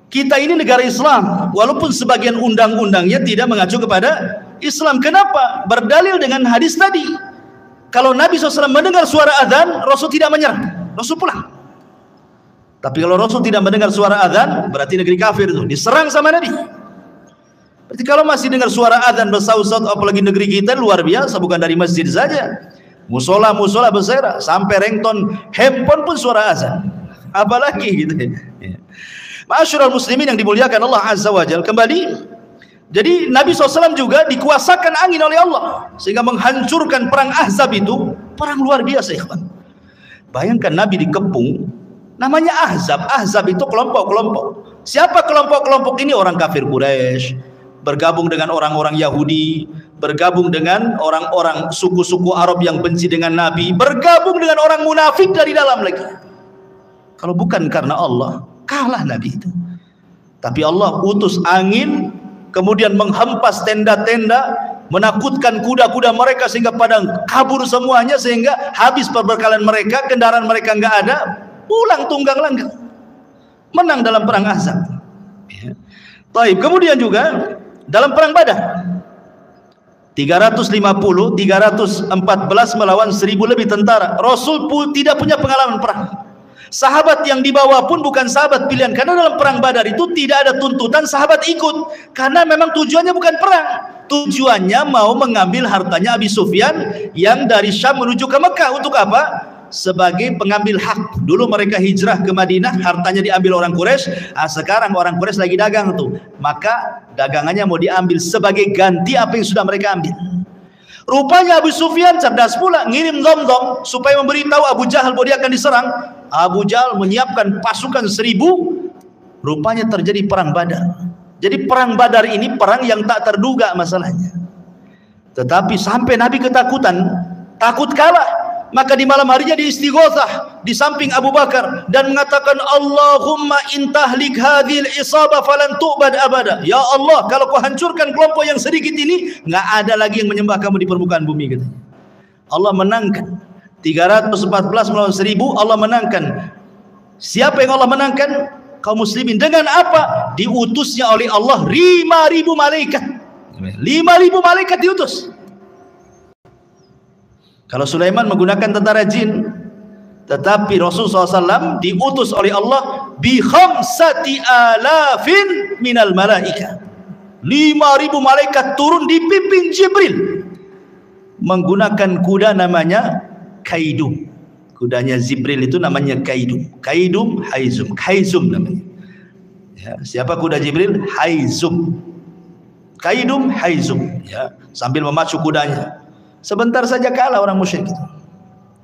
Kita ini negara Islam, walaupun sebagian undang-undangnya tidak mengacu kepada Islam. Kenapa? Berdalil dengan hadis tadi. Kalau Nabi SAW mendengar suara azan, Rasul tidak menyerah, Rasul pulang. Tapi kalau Rasul tidak mendengar suara azan, berarti negeri kafir itu diserang sama Nabi. Berarti kalau masih dengar suara azan bersaut-saut, apalagi negeri kita luar biasa, bukan dari masjid saja, musola bersera, sampai ringtone handphone pun suara azan, apalagi gitu ya. Ma'asyiral muslimin yang dimuliakan Allah Azza wa Jalla, kembali. Jadi Nabi SAW juga dikuasakan angin oleh Allah sehingga menghancurkan perang Ahzab itu, perang luar biasa, ikhwan. Bayangkan Nabi dikepung, namanya Ahzab. Ahzab itu kelompok-kelompok. Siapa kelompok-kelompok ini? Orang kafir Quraisy bergabung dengan orang-orang Yahudi, bergabung dengan orang-orang suku-suku Arab yang benci dengan Nabi, bergabung dengan orang munafik dari dalam lagi. Kalau bukan karena Allah, kalah Nabi itu. Tapi Allah utus angin, kemudian menghempas tenda-tenda, menakutkan kuda-kuda mereka sehingga pada kabur semuanya, sehingga habis perbekalan mereka, kendaraan mereka enggak ada, pulang tunggang langgang, menang dalam perang Ahzab. Ya. Baik, kemudian juga dalam perang Badar 350, 314 melawan 1000 lebih tentara. Rasul pun tidak punya pengalaman perang. Sahabat yang dibawa pun bukan sahabat pilihan, karena dalam perang Badar itu tidak ada tuntutan sahabat ikut, karena memang tujuannya bukan perang, tujuannya mau mengambil hartanya Abi Sufyan yang dari Syam menuju ke Mekah. Untuk apa? Sebagai pengambil hak. Dulu mereka hijrah ke Madinah, hartanya diambil orang Quraisy. Sekarang orang Quraisy lagi dagang tuh, maka dagangannya mau diambil sebagai ganti apa yang sudah mereka ambil. Rupanya Abu Sufyan cerdas pula, ngirim Dhamdham supaya memberitahu Abu Jahal bahwa dia akan diserang. Abu Jahal menyiapkan pasukan 1000. Rupanya terjadi perang Badar. Jadi perang Badar ini perang yang tak terduga masalahnya. Tetapi sampai Nabi ketakutan, takut kalah. Maka di malam harinya diistighotsah di samping Abu Bakar dan mengatakan, Allahumma intahlik hadhil isabah falan tu'bad abada. Ya Allah, kalau kau hancurkan kelompok yang sedikit ini, nggak ada lagi yang menyembah kamu di permukaan bumi, katanya. Allah menangkan 314 melawan 1000. Allah menangkan. Siapa yang Allah menangkan? Kaum muslimin. Dengan apa? Diutusnya oleh Allah 5.000 malaikat. 5.000 malaikat diutus. Kalau Sulaiman menggunakan tentara jin, tetapi Rasulullah SAW diutus oleh Allah bi 5.000 minal malaika. 5.000 malaikat turun dipimpin Jibril menggunakan kuda namanya Kaidu. Kudanya Jibril itu namanya Kaidum. Kaidum, Haizum. Haizum namanya. Ya, siapa kuda Jibril? Haizum. Kaidum, Haizum. Ya, sambil memacu kudanya. Sebentar saja kalah orang musyrik itu.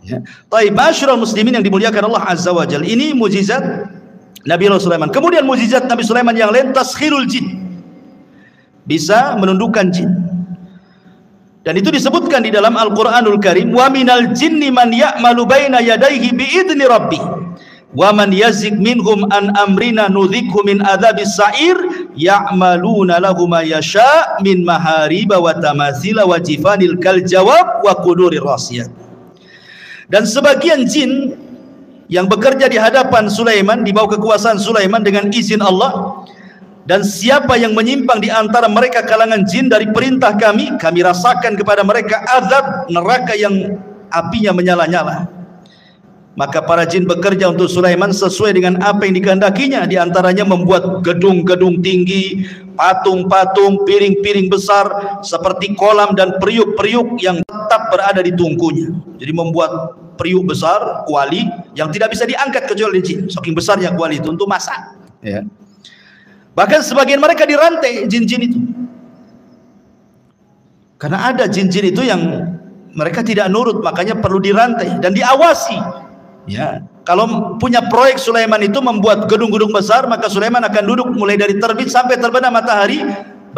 Ya. Taib, masyarul muslimin yang dimuliakan Allah Azza wa Jalla. Ini mukjizat Nabi Allah Sulaiman. Kemudian mukjizat Nabi Sulaiman yang lain, taskhirul jin. Bisa menundukkan jin. Dan itu disebutkan di dalam Al-Qur'anul Karim, wa minal jinni man ya'malu baina yadayhi bi'idni rabbi wa man yazik minhum an amrina nudhikhu min adzabis sa'ir ya'maluna lahu ma yasha' min mahariba wa tamathila wa jifanil kal jawab wa qudurir rasiyat. Dan sebagian jin yang bekerja di hadapan Sulaiman, di bawah kekuasaan Sulaiman dengan izin Allah, dan siapa yang menyimpang di antara mereka kalangan jin dari perintah kami rasakan kepada mereka azab neraka yang apinya menyala-nyala. Maka para jin bekerja untuk Sulaiman sesuai dengan apa yang dikehendakinya, di antaranya membuat gedung-gedung tinggi, patung-patung, piring-piring besar seperti kolam dan periuk-periuk yang tetap berada di tungkunya. Jadi membuat periuk besar, kuali yang tidak bisa diangkat kecuali jin, saking besarnya kuali itu untuk masak, ya. Bahkan sebagian mereka dirantai jin-jin itu. Karena ada jin-jin itu yang mereka tidak nurut, makanya perlu dirantai dan diawasi. Ya, kalau punya proyek Sulaiman itu membuat gedung-gedung besar, maka Sulaiman akan duduk mulai dari terbit sampai terbenam matahari.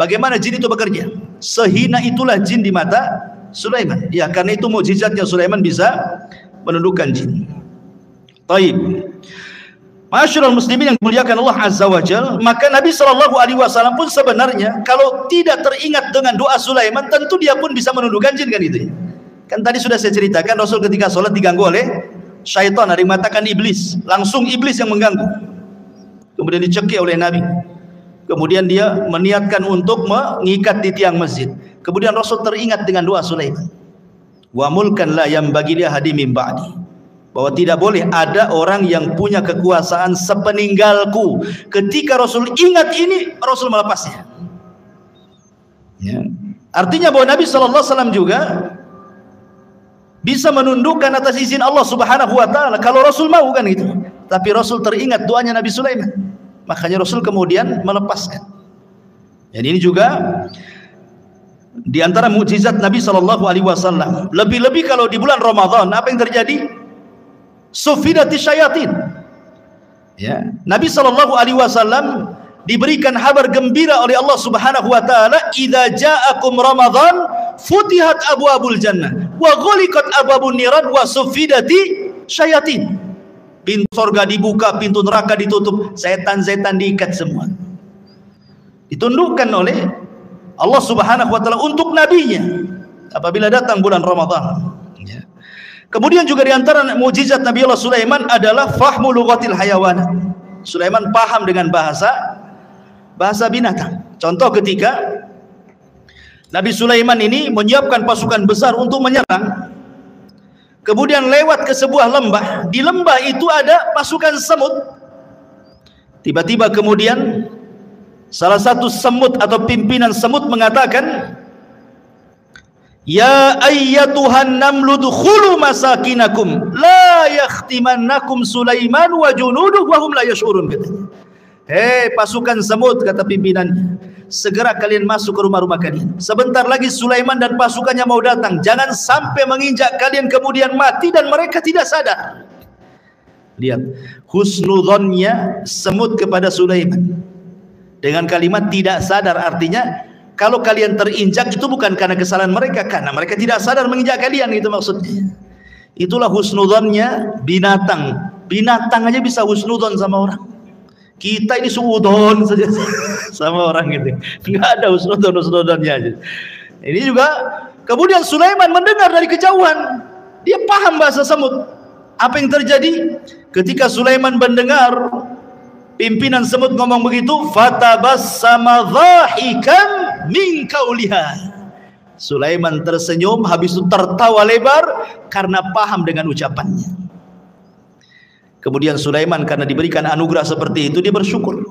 Bagaimana jin itu bekerja? Sehina itulah jin di mata Sulaiman. Ya, karena itu mukjizatnya Sulaiman bisa menundukkan jin. Taib. Masyarul muslimin yang dimuliakan Allah Azza wa Jalla, maka Nabi SAW pun sebenarnya kalau tidak teringat dengan doa Sulaiman, tentu dia pun bisa menundukkan jin, kan itu. Kan tadi sudah saya ceritakan, Rasul ketika sholat diganggu oleh syaitan, ada yang mengatakan iblis, langsung iblis yang mengganggu. Kemudian dicekik oleh Nabi. Kemudian dia meniatkan untuk mengikat di tiang masjid. Kemudian Rasul teringat dengan doa Sulaiman. Wa mulkan la yanbaghi li ahadin min ba'di. Bahwa tidak boleh ada orang yang punya kekuasaan sepeninggalku. Ketika Rasul ingat ini, Rasul melepasnya. Ya. Artinya bahwa Nabi SAW juga bisa menundukkan atas izin Allah Subhanahu wa Ta'ala kalau Rasul mau, kan itu. Tapi Rasul teringat doanya Nabi Sulaiman, makanya Rasul kemudian melepaskan. Dan ini juga di antara mukjizat Nabi SAW. Lebih-lebih kalau di bulan Ramadan, apa yang terjadi? Sufidati syayatin. Ya, Nabi SAW diberikan kabar gembira oleh Allah Subhanahu wa Ta'ala, idza ja'akum Ramadan futihat abwabul jannah wa ghuliqat abwabun niran wa sufidati syayatin. Pintu surga dibuka, pintu neraka ditutup, setan-setan diikat semua. Ditundukkan oleh Allah Subhanahu wa Ta'ala untuk nabinya apabila datang bulan Ramadan. Ya. Kemudian juga di antara mukjizat Nabi Allah Sulaiman adalah fahmu lughatil hayawan. Sulaiman paham dengan bahasa binatang. Contoh ketika Nabi Sulaiman ini menyiapkan pasukan besar untuk menyerang, kemudian lewat ke sebuah lembah. Di lembah itu ada pasukan semut. Tiba-tiba kemudian salah satu semut atau pimpinan semut mengatakan, ya ayyatuhan namlu dukhulu masakinakum la yakhtimannakum Sulaiman wa junuduhu wa hum la yash'urun. Hei pasukan semut, kata pimpinannya, segera kalian masuk ke rumah-rumah kalian. Sebentar lagi Sulaiman dan pasukannya mau datang. Jangan sampai menginjak kalian kemudian mati dan mereka tidak sadar. Lihat husnudzonnya semut kepada Sulaiman dengan kalimat tidak sadar. Artinya kalau kalian terinjak itu bukan karena kesalahan mereka, karena mereka tidak sadar menginjak kalian, itu maksudnya. Itulah husnudzonnya binatang. Binatang aja bisa husnudzon sama orang. Kita ini suudon saja sama orang gitu. Enggak ada husnudzonnya. Ini juga kemudian Sulaiman mendengar dari kejauhan. Dia paham bahasa semut. Apa yang terjadi? Ketika Sulaiman mendengar pimpinan semut ngomong begitu, fatabassama dhahikan min qauliha. Sulaiman tersenyum, habis itu tertawa lebar karena paham dengan ucapannya. Kemudian Sulaiman karena diberikan anugerah seperti itu, dia bersyukur.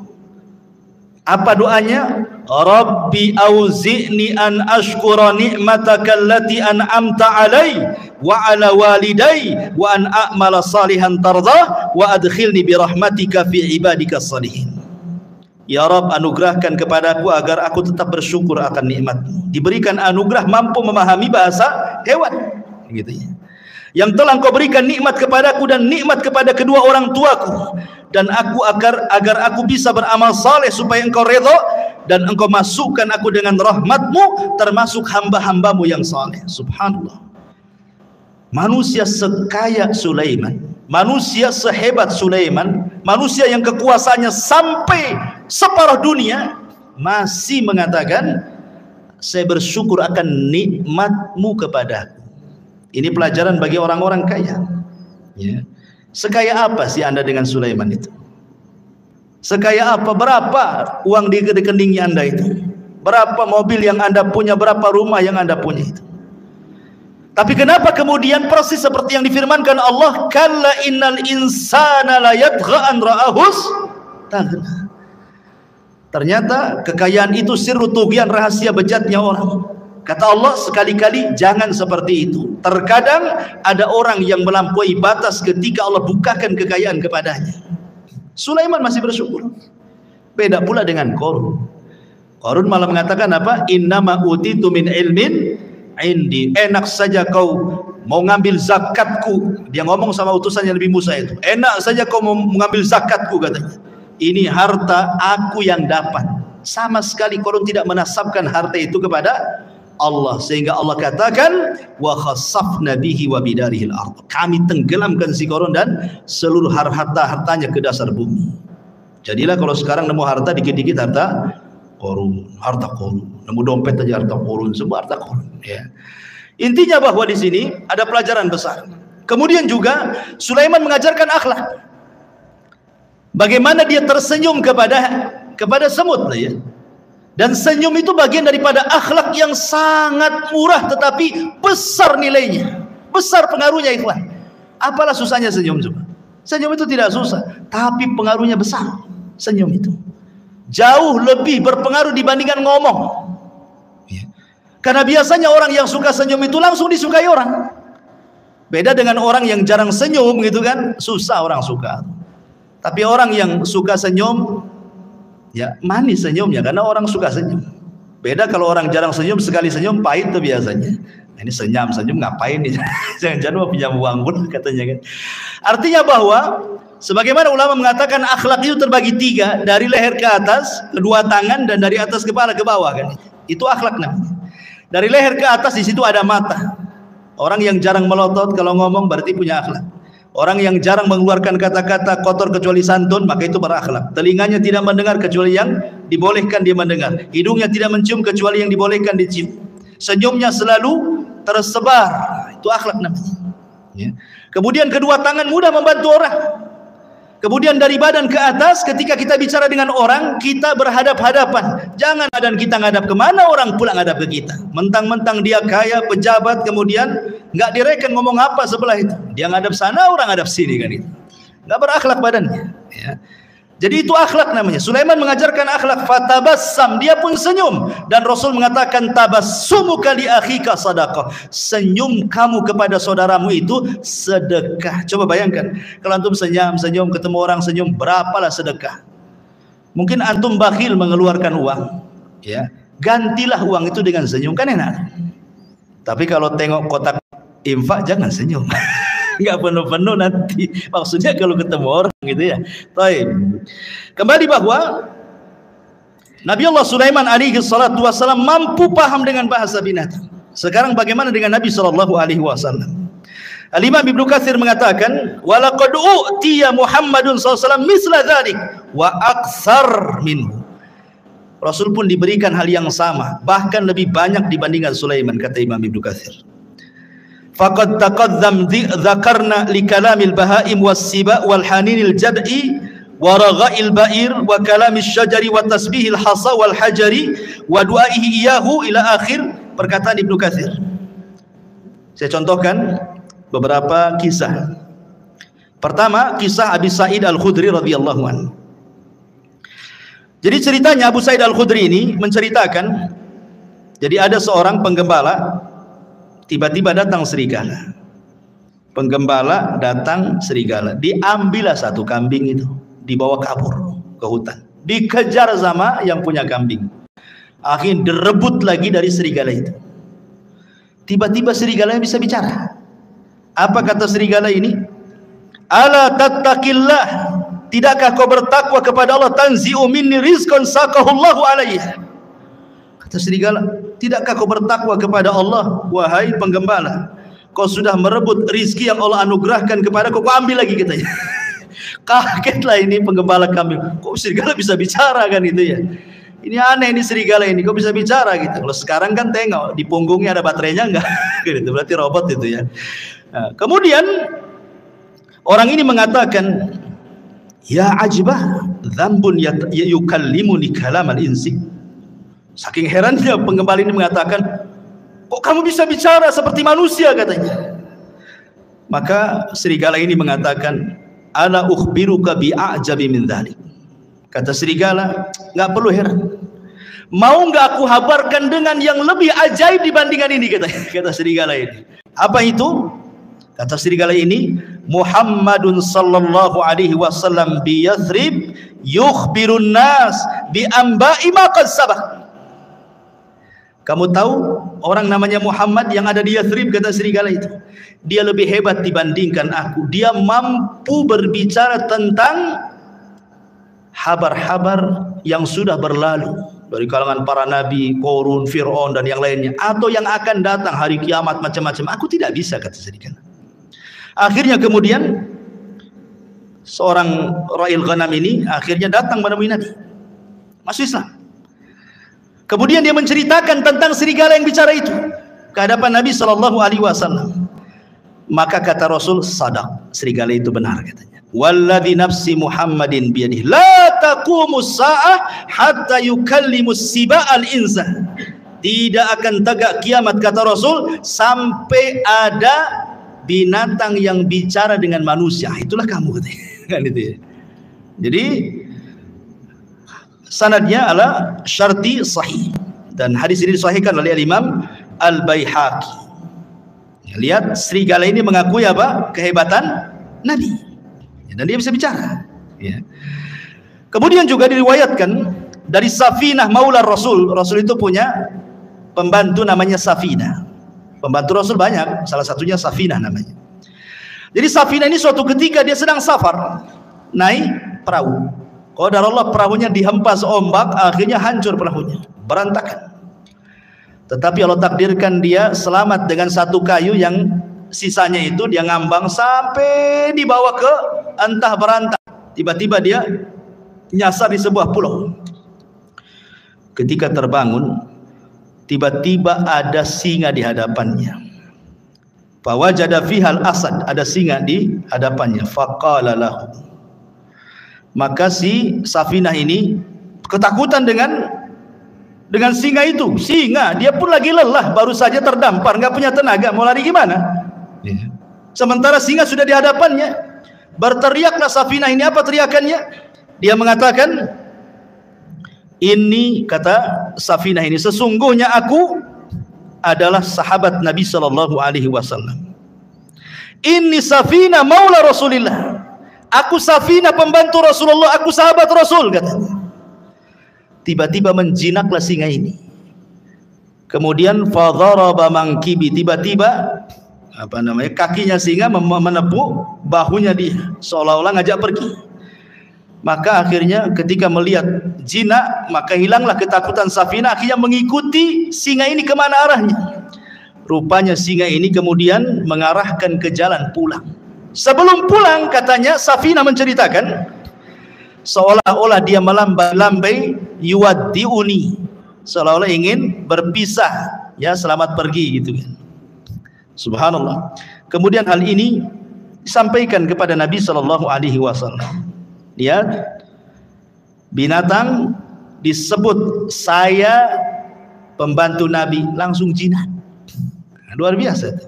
Apa doanya? Rabbi auzi'ni an ashkura ni'mataka allati an'amta alai wa ala walidai wa an a'mala salihan tardah wa adkhilni bi rahmatika fi ibadika salihin. Ya Rabb, anugerahkan kepadaku agar aku tetap bersyukur akan nikmat-Mu. Diberikan anugerah mampu memahami bahasa hewan, gitu ya. Yang telah Engkau berikan nikmat kepadaku dan nikmat kepada kedua orang tuaku, dan aku agar aku bisa beramal saleh supaya Engkau redha dan Engkau masukkan aku dengan rahmat-Mu termasuk hamba-hamba-Mu yang saleh. Subhanallah. Manusia sekaya Sulaiman, manusia sehebat Sulaiman, manusia yang kekuasaannya sampai separuh dunia, masih mengatakan, saya bersyukur akan nikmat-Mu kepadaku. Ini pelajaran bagi orang-orang kaya, ya. Sekaya apa sih Anda dengan Sulaiman itu? Sekaya apa? Berapa uang di rekeningnya Anda itu? Berapa mobil yang Anda punya? Berapa rumah yang Anda punya itu? Tapi kenapa kemudian persis seperti yang difirmankan Allah, kalla innal insana la yatgha an ra'ahus taghna. Ternyata kekayaan itu sirru tughyan, rahasia bejatnya orang. Kata Allah, sekali-kali jangan seperti itu. Terkadang ada orang yang melampaui batas ketika Allah bukakan kekayaan kepadanya. Sulaiman masih bersyukur. Beda pula dengan Qarun. Qarun malah mengatakan apa? Innama utitu min ilmin indi. Enak saja kau mau ngambil zakatku. Dia ngomong sama utusannya Nabi Musa itu. Enak saja kau mau mengambil zakatku, katanya. Ini harta aku yang dapat. Sama sekali Qarun tidak menasabkan harta itu kepada Allah, sehingga Allah katakan wa khassafna bihi wa bidarihil ardh. Kami tenggelamkan si Qarun dan seluruh harta-hartanya ke dasar bumi. Jadilah kalau sekarang nemu harta dikit-dikit harta Qarun, harta Qarun. Nemu dompet aja harta Qarun, semua harta Qarun, ya. Intinya bahwa di sini ada pelajaran besar. Kemudian juga Sulaiman mengajarkan akhlak. Bagaimana dia tersenyum kepada semut, ya. Dan senyum itu bagian daripada akhlak yang sangat murah tetapi besar nilainya, besar pengaruhnya, ikhwan. Apalah susahnya senyum coba? Senyum itu tidak susah, tapi pengaruhnya besar. Senyum itu jauh lebih berpengaruh dibandingkan ngomong, ya. Karena biasanya orang yang suka senyum itu langsung disukai orang. Beda dengan orang yang jarang senyum, gitu kan, susah orang suka. Tapi orang yang suka senyum, ya manis senyumnya karena orang suka senyum. Beda kalau orang jarang senyum, sekali senyum pahit tuh biasanya. Nah, ini senyum ngapain nih? Jangan-jangan mau pinjam uang pun, katanya kan. Artinya bahwa sebagaimana ulama mengatakan akhlak itu terbagi 3, dari leher ke atas, kedua tangan, dan dari atas kepala ke bawah, kan. Itu akhlak namanya. Dari leher ke atas di situ ada mata. Orang yang jarang melotot kalau ngomong berarti punya akhlak. Orang yang jarang mengeluarkan kata-kata kotor kecuali santun, maka itu berakhlak. Telinganya tidak mendengar kecuali yang dibolehkan dia mendengar. Hidungnya tidak mencium kecuali yang dibolehkan dicium. Senyumnya selalu tersebar. Itu akhlak namanya, ya. Kemudian kedua tangan mudah membantu orang. Kemudian dari badan ke atas, ketika kita bicara dengan orang, kita berhadap-hadapan. Jangan badan kita ngadap kemana, orang pula ngadap ke kita. Mentang-mentang dia kaya, pejabat, kemudian nggak direken ngomong apa sebelah itu. Dia ngadap sana, orang ngadap sini, kan itu. Nggak berakhlak badannya, ya. Jadi itu akhlak namanya. Sulaiman mengajarkan akhlak, fatabassam, dia pun senyum. Dan Rasul mengatakan tabassumuka li akhika sadaqah. Senyum kamu kepada saudaramu itu sedekah. Coba bayangkan, kalau antum senyum ketemu orang senyum, berapalah sedekah. Mungkin antum bakhil mengeluarkan uang, ya. Gantilah uang itu dengan senyum, kan enak. Tapi kalau tengok kotak infak jangan senyum. Nggak penuh-penuh nanti. Maksudnya kalau ketemu orang, gitu ya. Baik. Kembali bahwa Nabi Allah Sulaiman alaihi salatu wasallam mampu paham dengan bahasa binatang. Sekarang bagaimana dengan Nabi sallallahu alaihi wasallam? Al-Imam Ibnu Katsir mengatakan, "Walaqad u'tiya Muhammadun sallallahu alaihi wasallam misla dzalik wa aktsar minhu." Rasul pun diberikan hal yang sama, bahkan lebih banyak dibandingkan Sulaiman, kata Imam Ibnu Katsir. Faqad taqaddam dzakarna li kalamil bahaim was-siba wal haninil jad'i wa ragha'il ba'ir wa kalamish syajari wa tasbihil hasa wal hajari wa du'aihi iyahu ila akhir perkataan Ibnu Katsir. Saya contohkan beberapa kisah. Pertama, kisah Abi Sa'id Al-Khudri radhiyallahu anhu. Jadi ceritanya Abu Sa'id Al-Khudri ini menceritakan, jadi ada seorang penggembala, tiba-tiba datang serigala. Penggembala datang serigala, diambillah satu kambing itu, dibawa kabur ke hutan, dikejar sama yang punya kambing, akhirnya direbut lagi dari serigala itu. Tiba-tiba serigala bisa bicara. Apa kata serigala ini? Ala tattaqillah, tidakkah kau bertakwa kepada Allah? Tanzi'u minni rizqan saqahullahu alayya. Kata serigala, tidakkah kau bertakwa kepada Allah, wahai penggembala? Kau sudah merebut rizki yang Allah anugerahkan kepada kau, kau ambil lagi, katanya. Kagetlah ini penggembala kambing. Kok serigala bisa bicara kan itu ya? Ini aneh ini serigala ini, kok bisa bicara gitu. Kalau sekarang kan tengok di punggungnya ada baterainya enggak? Gitu, berarti robot itu ya. Nah, kemudian orang ini mengatakan, ya ajibah, dzambun yukallimuni kalamal insi. Saking herannya penggembala ini mengatakan, kok kamu bisa bicara seperti manusia, katanya. Maka serigala ini mengatakan, ana ukhbiruka bi'ajabi min dzalik. Kata serigala, nggak perlu heran. Mau nggak aku habarkan dengan yang lebih ajaib dibandingkan ini, kata serigala ini. Apa itu? Kata serigala ini, Muhammadun sallallahu alaihi wasallam bi Yathrib yukhbirun nas bi amba'i ma qad sabaq. Kamu tahu orang namanya Muhammad yang ada di Yathrib, kata serigala itu. Dia lebih hebat dibandingkan aku. Dia mampu berbicara tentang habar-habar yang sudah berlalu dari kalangan para nabi, Qarun, Fir'aun dan yang lainnya, atau yang akan datang hari kiamat, macam-macam. Aku tidak bisa, kata serigala. Akhirnya kemudian seorang ra'il ghanam ini akhirnya datang menemui Nabi, masuk Islam. Kemudian dia menceritakan tentang serigala yang bicara itu ke hadapan Nabi sallallahu alaihi wasallam. Maka kata Rasul, sadaq, serigala itu benar, katanya. Walladzi nafsi Muhammadin biyadihi la taqumus saah hatta yukallimus siba'al insan. Tidak akan tegak kiamat, kata Rasul, sampai ada binatang yang bicara dengan manusia. Itulah kamu, katanya. Kan itu ya. Jadi sanadnya adalah syarti sahih, dan hadis ini disahihkan oleh Imam Al-Baihaqi. Lihat, serigala ini mengakui apa? Kehebatan Nabi, dan dia bisa bicara ya. Kemudian juga diriwayatkan dari Safinah maula Rasul. Rasul itu punya pembantu namanya Safinah. Pembantu Rasul banyak, salah satunya Safinah namanya. Jadi Safinah ini suatu ketika dia sedang safar, naik perahu. Qadarullah, perahunya dihempas ombak, akhirnya hancur perahunya, berantakan. Tetapi Allah takdirkan dia selamat dengan satu kayu yang sisanya itu dia ngambang sampai dibawa ke entah berantah. Tiba-tiba dia nyasar di sebuah pulau. Ketika terbangun, tiba-tiba ada singa di hadapannya. Fawajada fihal asad, ada singa di hadapannya. Faqala lahu. Maka si Safinah ini ketakutan dengan singa itu. Singa, dia pun lagi lelah, baru saja terdampar, nggak punya tenaga, mau lari gimana? Sementara singa sudah di hadapannya. Berteriaklah Safinah ini, apa teriakannya? Dia mengatakan, ini, kata Safinah ini, sesungguhnya aku adalah sahabat Nabi sallallahu alaihi wasallam. Ini Safinah maula Rasulillah. Aku Safinah pembantu Rasulullah, aku sahabat Rasul, katanya. Tiba-tiba menjinaklah singa ini. Kemudian fadharaba mangkibi, tiba-tiba kakinya singa menepuk bahunya dia, seolah-olah ngajak pergi. Maka akhirnya ketika melihat jinak, maka hilanglah ketakutan Safinah, akhirnya mengikuti singa ini kemana arahnya. Rupanya singa ini kemudian mengarahkan ke jalan pulang. Sebelum pulang, katanya Safinah menceritakan, seolah-olah dia melambai-lambai, yuwaddiuni, seolah-olah ingin berpisah, ya, selamat pergi gitu kan. Subhanallah. Kemudian hal ini disampaikan kepada Nabi sallallahu alaihi wasallam. Lihat, binatang disebut saya pembantu Nabi, langsung jinak. Luar biasa.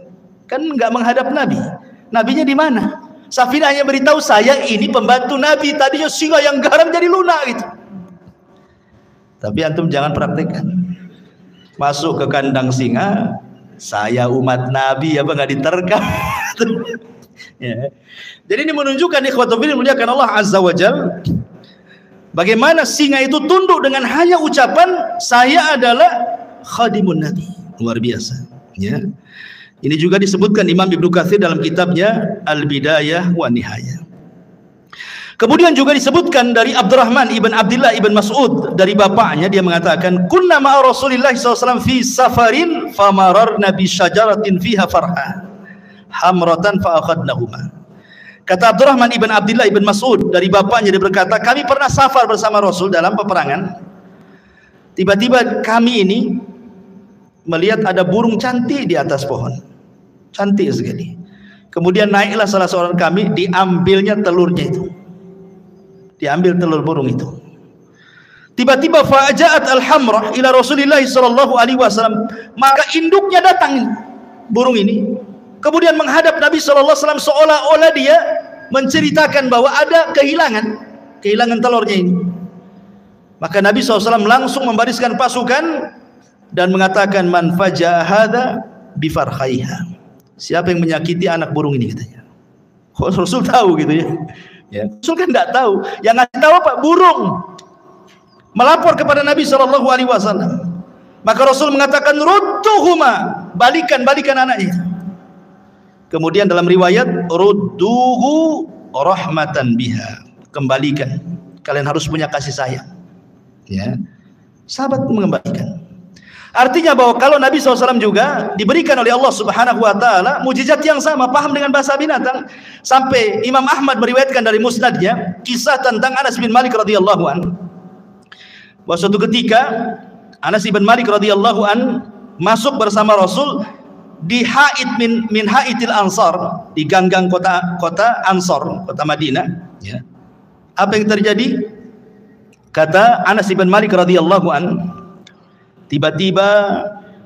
Kan nggak menghadap Nabi. Nabinya di mana? Safinah hanya beritahu, saya ini pembantu Nabi, tadinya singa yang garang jadi lunak gitu. Tapi antum jangan praktekkan. Masuk ke kandang singa, saya umat Nabi, apa nggak diterkam? Ya. Jadi ini menunjukkan ikhwatul fillah muliakan Allah Azza wa Jalla, bagaimana singa itu tunduk dengan hanya ucapan saya adalah khadimun Nabi. Luar biasa. Ya. Ini juga disebutkan Imam Ibnu Katsir dalam kitabnya Al-Bidayah wa Nihayah. Kemudian juga disebutkan dari Abdurrahman ibn Abdullah ibn Mas'ud dari bapaknya, dia mengatakan kunna ma'a Rasulillah SAW fi safarin famararna bi syajaratin fiha farha hamratan fa akhadnahuma. Kata Abdurrahman ibn Abdullah ibn Mas'ud dari bapaknya, dia berkata kami pernah safar bersama Rasul dalam peperangan. Tiba-tiba kami ini melihat ada burung cantik di atas pohon, cantik sekali. Kemudian naiklah salah seorang kami, diambilnya telurnya itu, diambil telur burung itu. Tiba-tiba fa'aja'at al-hamrah ila Rasulillah sallallahu alaihi wasallam, maka induknya datang burung ini, kemudian menghadap Nabi sallallahu alaihi wasallam seolah-olah dia menceritakan bahwa ada kehilangan telurnya ini. Maka Nabi SAW langsung membariskan pasukan dan mengatakan man faja'a hadza bi farhaiha, siapa yang menyakiti anak burung ini, katanya. Kok Rasul tahu gitu ya? Ya, Rasul kan tidak tahu. Yang ngasih tahu apa? Burung. Melapor kepada Nabi sallallahu alaihi wasallam. Maka Rasul mengatakan rudduhuma, balikan anaknya. Kemudian dalam riwayat rudduhu rahmatan biha, kembalikan. Kalian harus punya kasih sayang. Ya. Sahabat mengembalikan. Artinya bahwa kalau Nabi SAW juga diberikan oleh Allah Subhanahu wa taala mujizat yang sama, paham dengan bahasa binatang, sampai Imam Ahmad meriwayatkan dari musnadnya kisah tentang Anas bin Malik radhiyallahu an. Bahwa suatu ketika Anas bin Malik radhiyallahu an masuk bersama Rasul di haid min haidil Ansar, di ganggang kota Ansar, kota Madinah, ya. Apa yang terjadi? Kata Anas bin Malik radhiyallahu an, tiba-tiba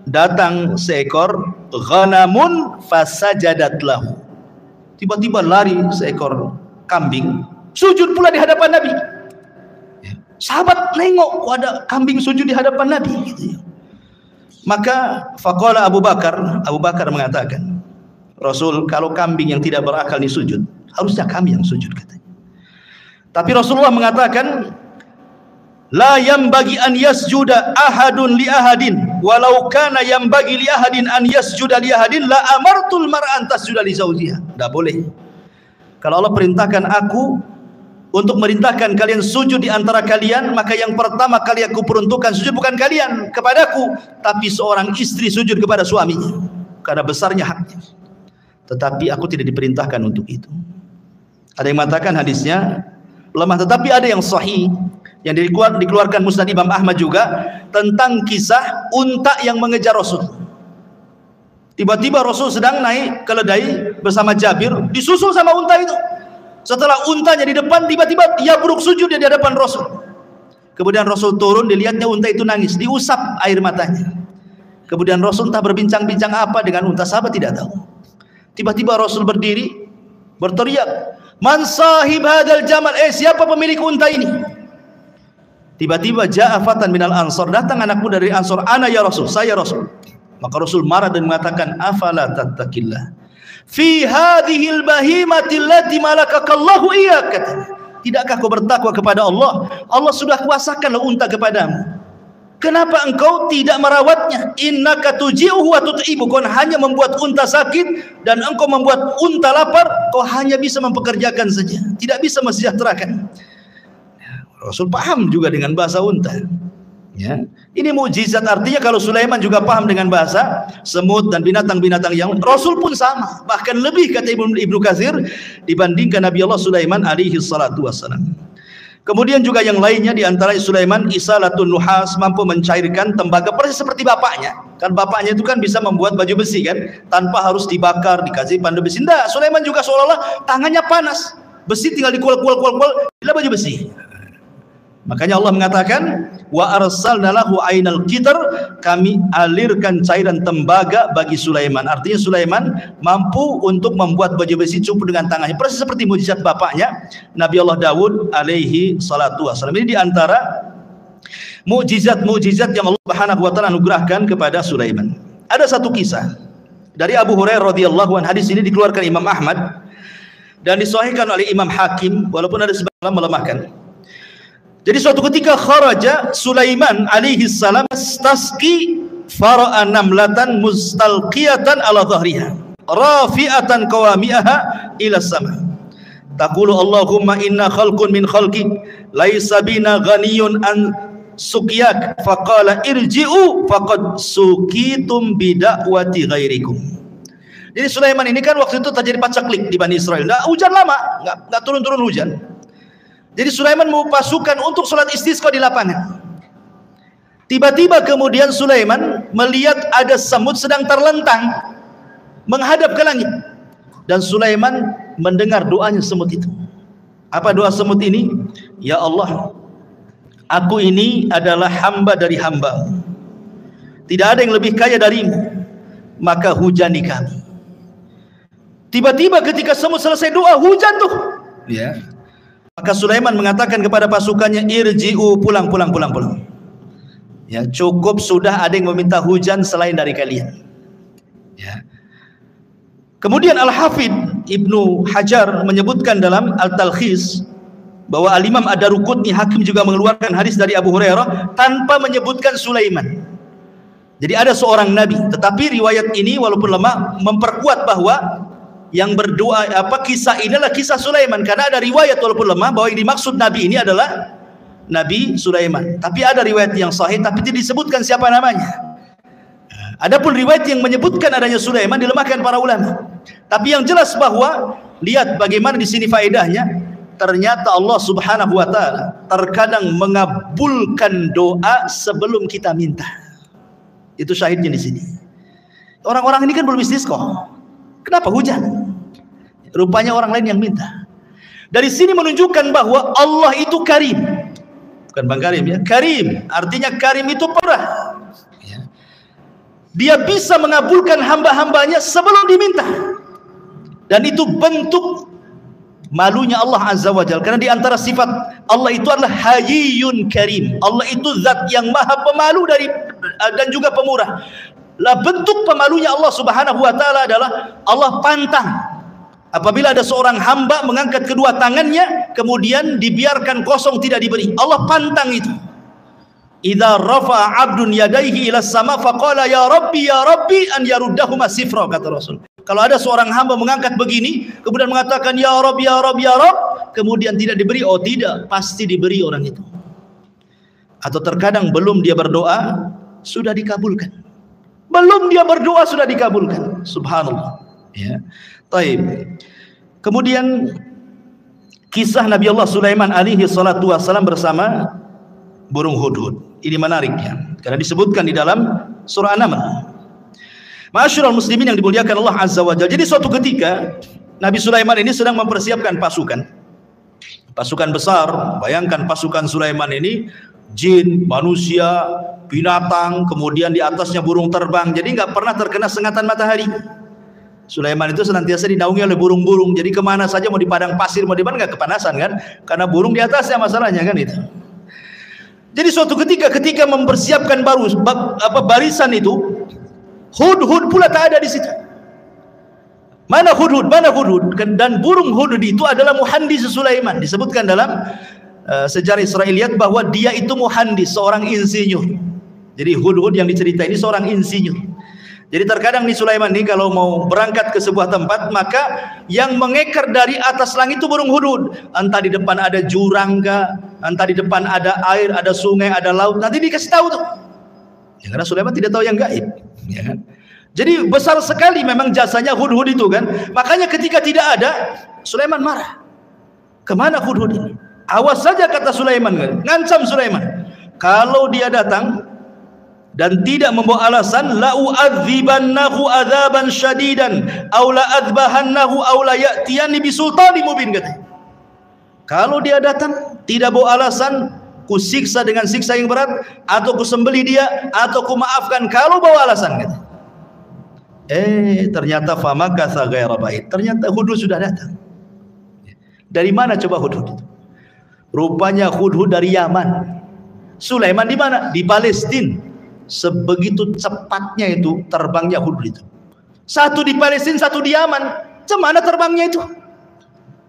datang seekor ghanamun fasajadat lahu. Tiba-tiba lari seekor kambing, sujud pula di hadapan Nabi. Sahabat nengok, kok ada kambing sujud di hadapan Nabi gitu. Maka faqala Abu Bakar mengatakan, Rasul, kalau kambing yang tidak berakal ini sujud, harusnya kami yang sujud, katanya. Tapi Rasulullah mengatakan la yambagi an yasjuda ahadun li ahadin walau kana yambagi li ahadin an yasjuda li ahadin la amartul mar'an tasjuda li zawjiha. Tidak boleh. Kalau Allah perintahkan aku untuk merintahkan kalian sujud di antara kalian, maka yang pertama kali aku peruntukkan sujud bukan kalian kepadaku, tapi seorang istri sujud kepada suaminya karena besarnya haknya. Tetapi aku tidak diperintahkan untuk itu. Ada yang mengatakan hadisnya lemah, tetapi ada yang sahih yang dikeluarkan Musnad Imam Ahmad juga tentang kisah unta yang mengejar Rasul. Tiba-tiba Rasul sedang naik keledai bersama Jabir, disusul sama unta itu. Setelah untanya di depan, tiba-tiba dia buruk sujud di hadapan Rasul. Kemudian Rasul turun, dilihatnya unta itu nangis, diusap air matanya. Kemudian Rasul entah berbincang-bincang apa dengan unta, sahabat tidak tahu. Tiba-tiba Rasul berdiri, berteriak, man sahib hadal jamal, siapa pemilik unta ini? Tiba-tiba ja'a fatan minal ansar, datang anak muda dari Ansar, ana ya Rasul, saya Rasul. Maka Rasul marah dan mengatakan, afala tattaqillah fi hadhil bahimati allati malakakallahu iyyak, katanya. Tidakkah kau bertakwa kepada Allah? Allah sudah kuasakan unta kepadamu. Kenapa engkau tidak merawatnya? Innaka tuji'uhu wa tut'ibu, kau hanya membuat unta sakit dan engkau membuat unta lapar, kau hanya bisa mempekerjakan saja, tidak bisa mensejahterakan. Rasul paham juga dengan bahasa unta. Ya. Ini mukjizat, artinya kalau Sulaiman juga paham dengan bahasa semut dan binatang-binatang yang Rasul pun sama, bahkan lebih, kata Ibnu Katsir, dibandingkan Nabi Allah Sulaiman alaihi salatu wassalam. Kemudian juga yang lainnya di antara Sulaiman isalatun nuhas, mampu mencairkan tembaga persis seperti bapaknya. Kan bapaknya itu kan bisa membuat baju besi kan, tanpa harus dibakar, dikasih pandu besi. Tidak, Sulaiman juga seolah-olah tangannya panas, besi tinggal dikual-kual, bila baju besi. Makanya Allah mengatakan wa arsalna lahu ainal qitr, kami alirkan cairan tembaga bagi Sulaiman. Artinya Sulaiman mampu untuk membuat baju besi cukup dengan tangannya, persis seperti mukjizat bapaknya Nabi Allah Daud alaihi salatu wasallam. Ini diantara mukjizat yang Allah Subhanahu wa taala anugerahkan kepada Sulaiman. Ada satu kisah dari Abu Hurairah radhiyallahu anhu, hadis ini dikeluarkan Imam Ahmad dan disahihkan oleh Imam Hakim walaupun ada sebagian melemahkan. Jadi suatu ketika kharaja Sulaiman alaihi salam tasqi fara'a namlatan mustalqiyatan ala dhahriha rafi'atan qawami'aha ila sama taqulu Allahumma inna khalqun min khalqik laisa bina ghaniyun an suqyak faqala irji'u faqad suqitum bida'wati ghairikum. Jadi Sulaiman ini kan waktu itu terjadi pacaklik di Bani Israel. Nggak hujan lama, nggak turun-turun hujan. Jadi Sulaiman mau pasukan untuk sholat istisqa di lapangan. Tiba-tiba kemudian Sulaiman melihat ada semut sedang terlentang menghadap ke langit. Dan Sulaiman mendengar doanya semut itu. Apa doa semut ini? Ya Allah, aku ini adalah hamba dari hamba. Tidak ada yang lebih kaya darimu, maka hujani kami. Tiba-tiba ketika semut selesai doa, hujan tuh. Ya. Maka Sulaiman mengatakan kepada pasukannya, irji'u, pulang. Ya, cukup sudah, ada yang meminta hujan selain dari kalian. Ya. Kemudian Al-Hafidh Ibnu Hajar menyebutkan dalam Al-Talkhis bahwa Al-Imam Ad-Daruqutni Hakim juga mengeluarkan hadis dari Abu Hurairah tanpa menyebutkan Sulaiman. Jadi ada seorang nabi, tetapi riwayat ini walaupun lemah memperkuat bahwa yang berdoa kisah ini adalah kisah Sulaiman, karena ada riwayat walaupun lemah bahwa yang dimaksud nabi ini adalah Nabi Sulaiman. Tapi ada riwayat yang sahih tapi tidak disebutkan siapa namanya. Adapun riwayat yang menyebutkan adanya Sulaiman dilemahkan para ulama. Tapi yang jelas bahwa lihat bagaimana di sini faedahnya, ternyata Allah Subhanahu wa taala terkadang mengabulkan doa sebelum kita minta. Itu syahidnya di sini. Orang-orang ini kan belum istisqa. Kenapa hujan? Rupanya orang lain yang minta. Dari sini menunjukkan bahwa Allah itu karim. Bukan Bang Karim ya, karim. Artinya karim itu pemurah. Dia bisa mengabulkan hamba-hambanya sebelum diminta. Dan itu bentuk malunya Allah Azza wa Jalla. Karena di antara sifat Allah itu adalah Hayyun Karim. Allah itu zat yang maha pemalu dan juga pemurah. Lah bentuk pemalunya Allah Subhanahu wa taala adalah Allah pantang apabila ada seorang hamba mengangkat kedua tangannya kemudian dibiarkan kosong tidak diberi. Allah pantang itu. Idza rafa'a 'abdun yadayhi ila sama faqala ya rabbi an yaruddahuma sifra, kata Rasul. Kalau ada seorang hamba mengangkat begini kemudian mengatakan ya Rabb, kemudian tidak diberi, oh tidak, pasti diberi orang itu. Atau terkadang belum dia berdoa sudah dikabulkan. Belum dia berdoa sudah dikabulkan. Subhanallah. Ya. Taib. Kemudian kisah Nabi Allah Sulaiman alaihi salatu wasalam bersama burung hudhud. Ini menariknya karena disebutkan di dalam surah An-Naml. Ma'asyiral muslimin yang dimuliakan Allah Azza wa Jalla. Jadi suatu ketika Nabi Sulaiman ini sedang mempersiapkan pasukan besar. Bayangkan pasukan Sulaiman ini jin, manusia, binatang, kemudian di atasnya burung terbang. Jadi nggak pernah terkena sengatan matahari. Sulaiman itu senantiasa dinaungi oleh burung-burung. Jadi kemana saja, mau di padang pasir, mau di mana, nggak kepanasan kan? Karena burung di atasnya masalahnya kan itu. Jadi suatu ketika mempersiapkan barisan itu, hudhud pula tak ada di situ. Mana hudhud? Dan burung hudhud itu adalah muhandis Sulaiman. Disebutkan dalam sejarah Israiliyat bahwa dia itu muhandis, seorang insinyur. Jadi hudhud yang diceritain ini seorang insinyur. Jadi terkadang nih Sulaiman nih kalau mau berangkat ke sebuah tempat, maka yang mengekor dari atas langit itu burung hudhud. Entah di depan ada jurang kah, entah di depan ada air, ada sungai, ada laut, nanti dikasih tahu tuh. Ya, karena Sulaiman tidak tahu yang gaib, ya kan? Jadi besar sekali memang jasanya hudhud itu kan. Makanya ketika tidak ada, Sulaiman marah. Kemana hudhud ini? Awas saja, kata Sulaiman, ngancam Sulaiman. Kalau dia datang dan tidak membawa alasan, la u'adzibannahu adzaban syadidan aw la adzbahannahu aw la ya'tiyani bisultanin mubin, katanya. Kalau dia datang tidak bawa alasan, ku siksa dengan siksa yang berat, atau ku sembelih dia, atau ku maafkan kalau bawa alasan, katanya. Ternyata famakatha ghaira ba'id. Ternyata hudhud sudah datang. Dari mana coba hudhud itu? Rupanya hudhud dari Yaman. Sulaiman di mana? Di Palestina. Sebegitu cepatnya itu terbangnya hudhud itu. Satu di Palestina, satu di Yaman. Cemana terbangnya itu?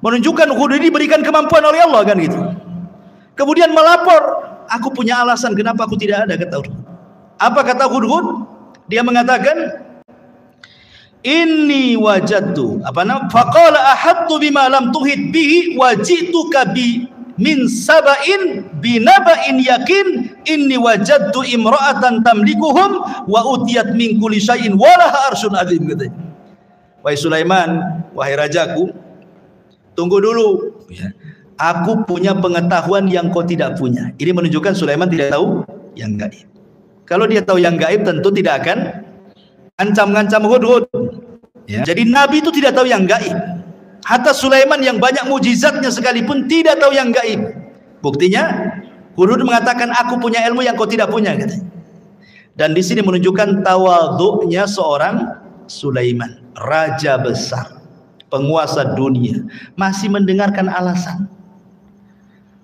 Menunjukkan Hudhud ini diberikan kemampuan oleh Allah kan gitu. Kemudian melapor, aku punya alasan kenapa aku tidak ada, kata Hudhud. Apa kata Hudhud? Dia mengatakan, inni wajadtu faqala ahadtu bima lam tuhid bihi wajituka bi min saba'in binaba'in yakin inni wajadtu imra'atan tamlikuhum wa utiyat min kulli syai'in walaha arsyun azim, katanya. Wahai Sulaiman, wahai rajaku, tunggu dulu ya. Aku punya pengetahuan yang kau tidak punya. Ini menunjukkan Sulaiman tidak tahu yang gaib. Kalau dia tahu yang gaib tentu tidak akan ancam-ngancam Hudhud. Ya. Jadi Nabi itu tidak tahu yang gaib. Hatta Sulaiman yang banyak mujizatnya sekalipun tidak tahu yang gaib. Buktinya Hudhud mengatakan, aku punya ilmu yang kau tidak punya, katanya. Dan di sini menunjukkan tawadhu'nya seorang Sulaiman, raja besar, penguasa dunia, masih mendengarkan alasan.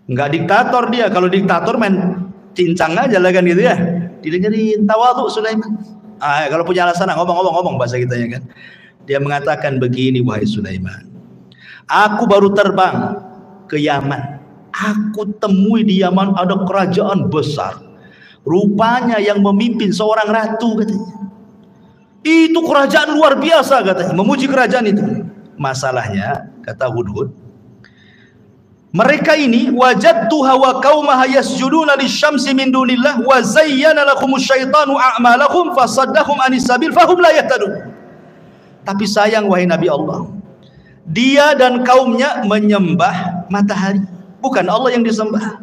Enggak diktator dia. Kalau diktator main cincang aja lah kan gitu ya. Didengerin tawadhu Sulaiman. Kalau punya alasan ngomong bahasa kita ya kan. Dia mengatakan begini, wahai Sulaiman, aku baru terbang ke Yaman. Aku temui di Yaman ada kerajaan besar. Rupanya yang memimpin seorang ratu, katanya. Itu kerajaan luar biasa, katanya. Memuji kerajaan itu. Masalahnya, kata Hudhud, mereka ini wajadtuha wa qaumaha yasjuduna lisyamsi min dunillah wa zayyana lahumus syaitanu a'malahum fasaddahum anis sabil fahum la yahtadun. Tapi sayang, wahai Nabi Allah, dia dan kaumnya menyembah matahari, bukan Allah yang disembah.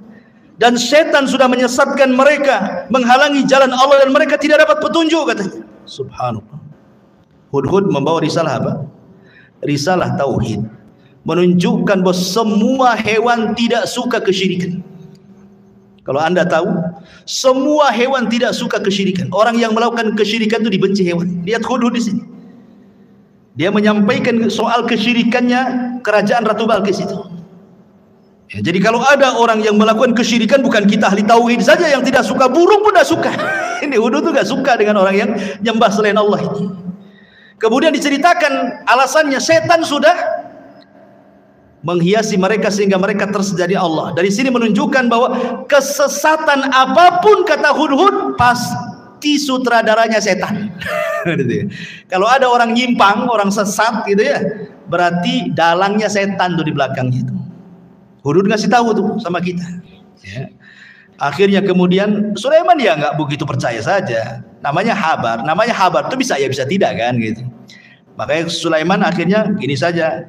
Dan setan sudah menyesatkan mereka, menghalangi jalan Allah, dan mereka tidak dapat petunjuk, katanya. Subhanallah. Hudhud membawa risalah apa? Risalah tauhid, menunjukkan bahwa semua hewan tidak suka kesyirikan. Kalau Anda tahu, semua hewan tidak suka kesyirikan. Orang yang melakukan kesyirikan itu dibenci hewan. Lihat Hudhud di sini. Dia menyampaikan soal kesyirikannya kerajaan Ratu Balqis itu. Ya, jadi kalau ada orang yang melakukan kesyirikan, bukan kita ahli tauhid saja yang tidak suka, burung pun tidak suka. Ini Hudhud tuh gak suka dengan orang yang nyembah selain Allah ini. Kemudian diceritakan alasannya, setan sudah menghiasi mereka sehingga mereka tersedari Allah. Dari sini menunjukkan bahwa kesesatan apapun, kata Hudhud, pasti sutradaranya setan. Kalau ada orang nyimpang, orang sesat gitu ya, berarti dalangnya setan tuh di belakangnya itu. Hudhud ngasih tahu tuh sama kita. Ya. Akhirnya kemudian Sulaiman ya nggak begitu percaya saja. Namanya habar tuh bisa ya bisa tidak kan gitu. Makanya Sulaiman akhirnya gini saja.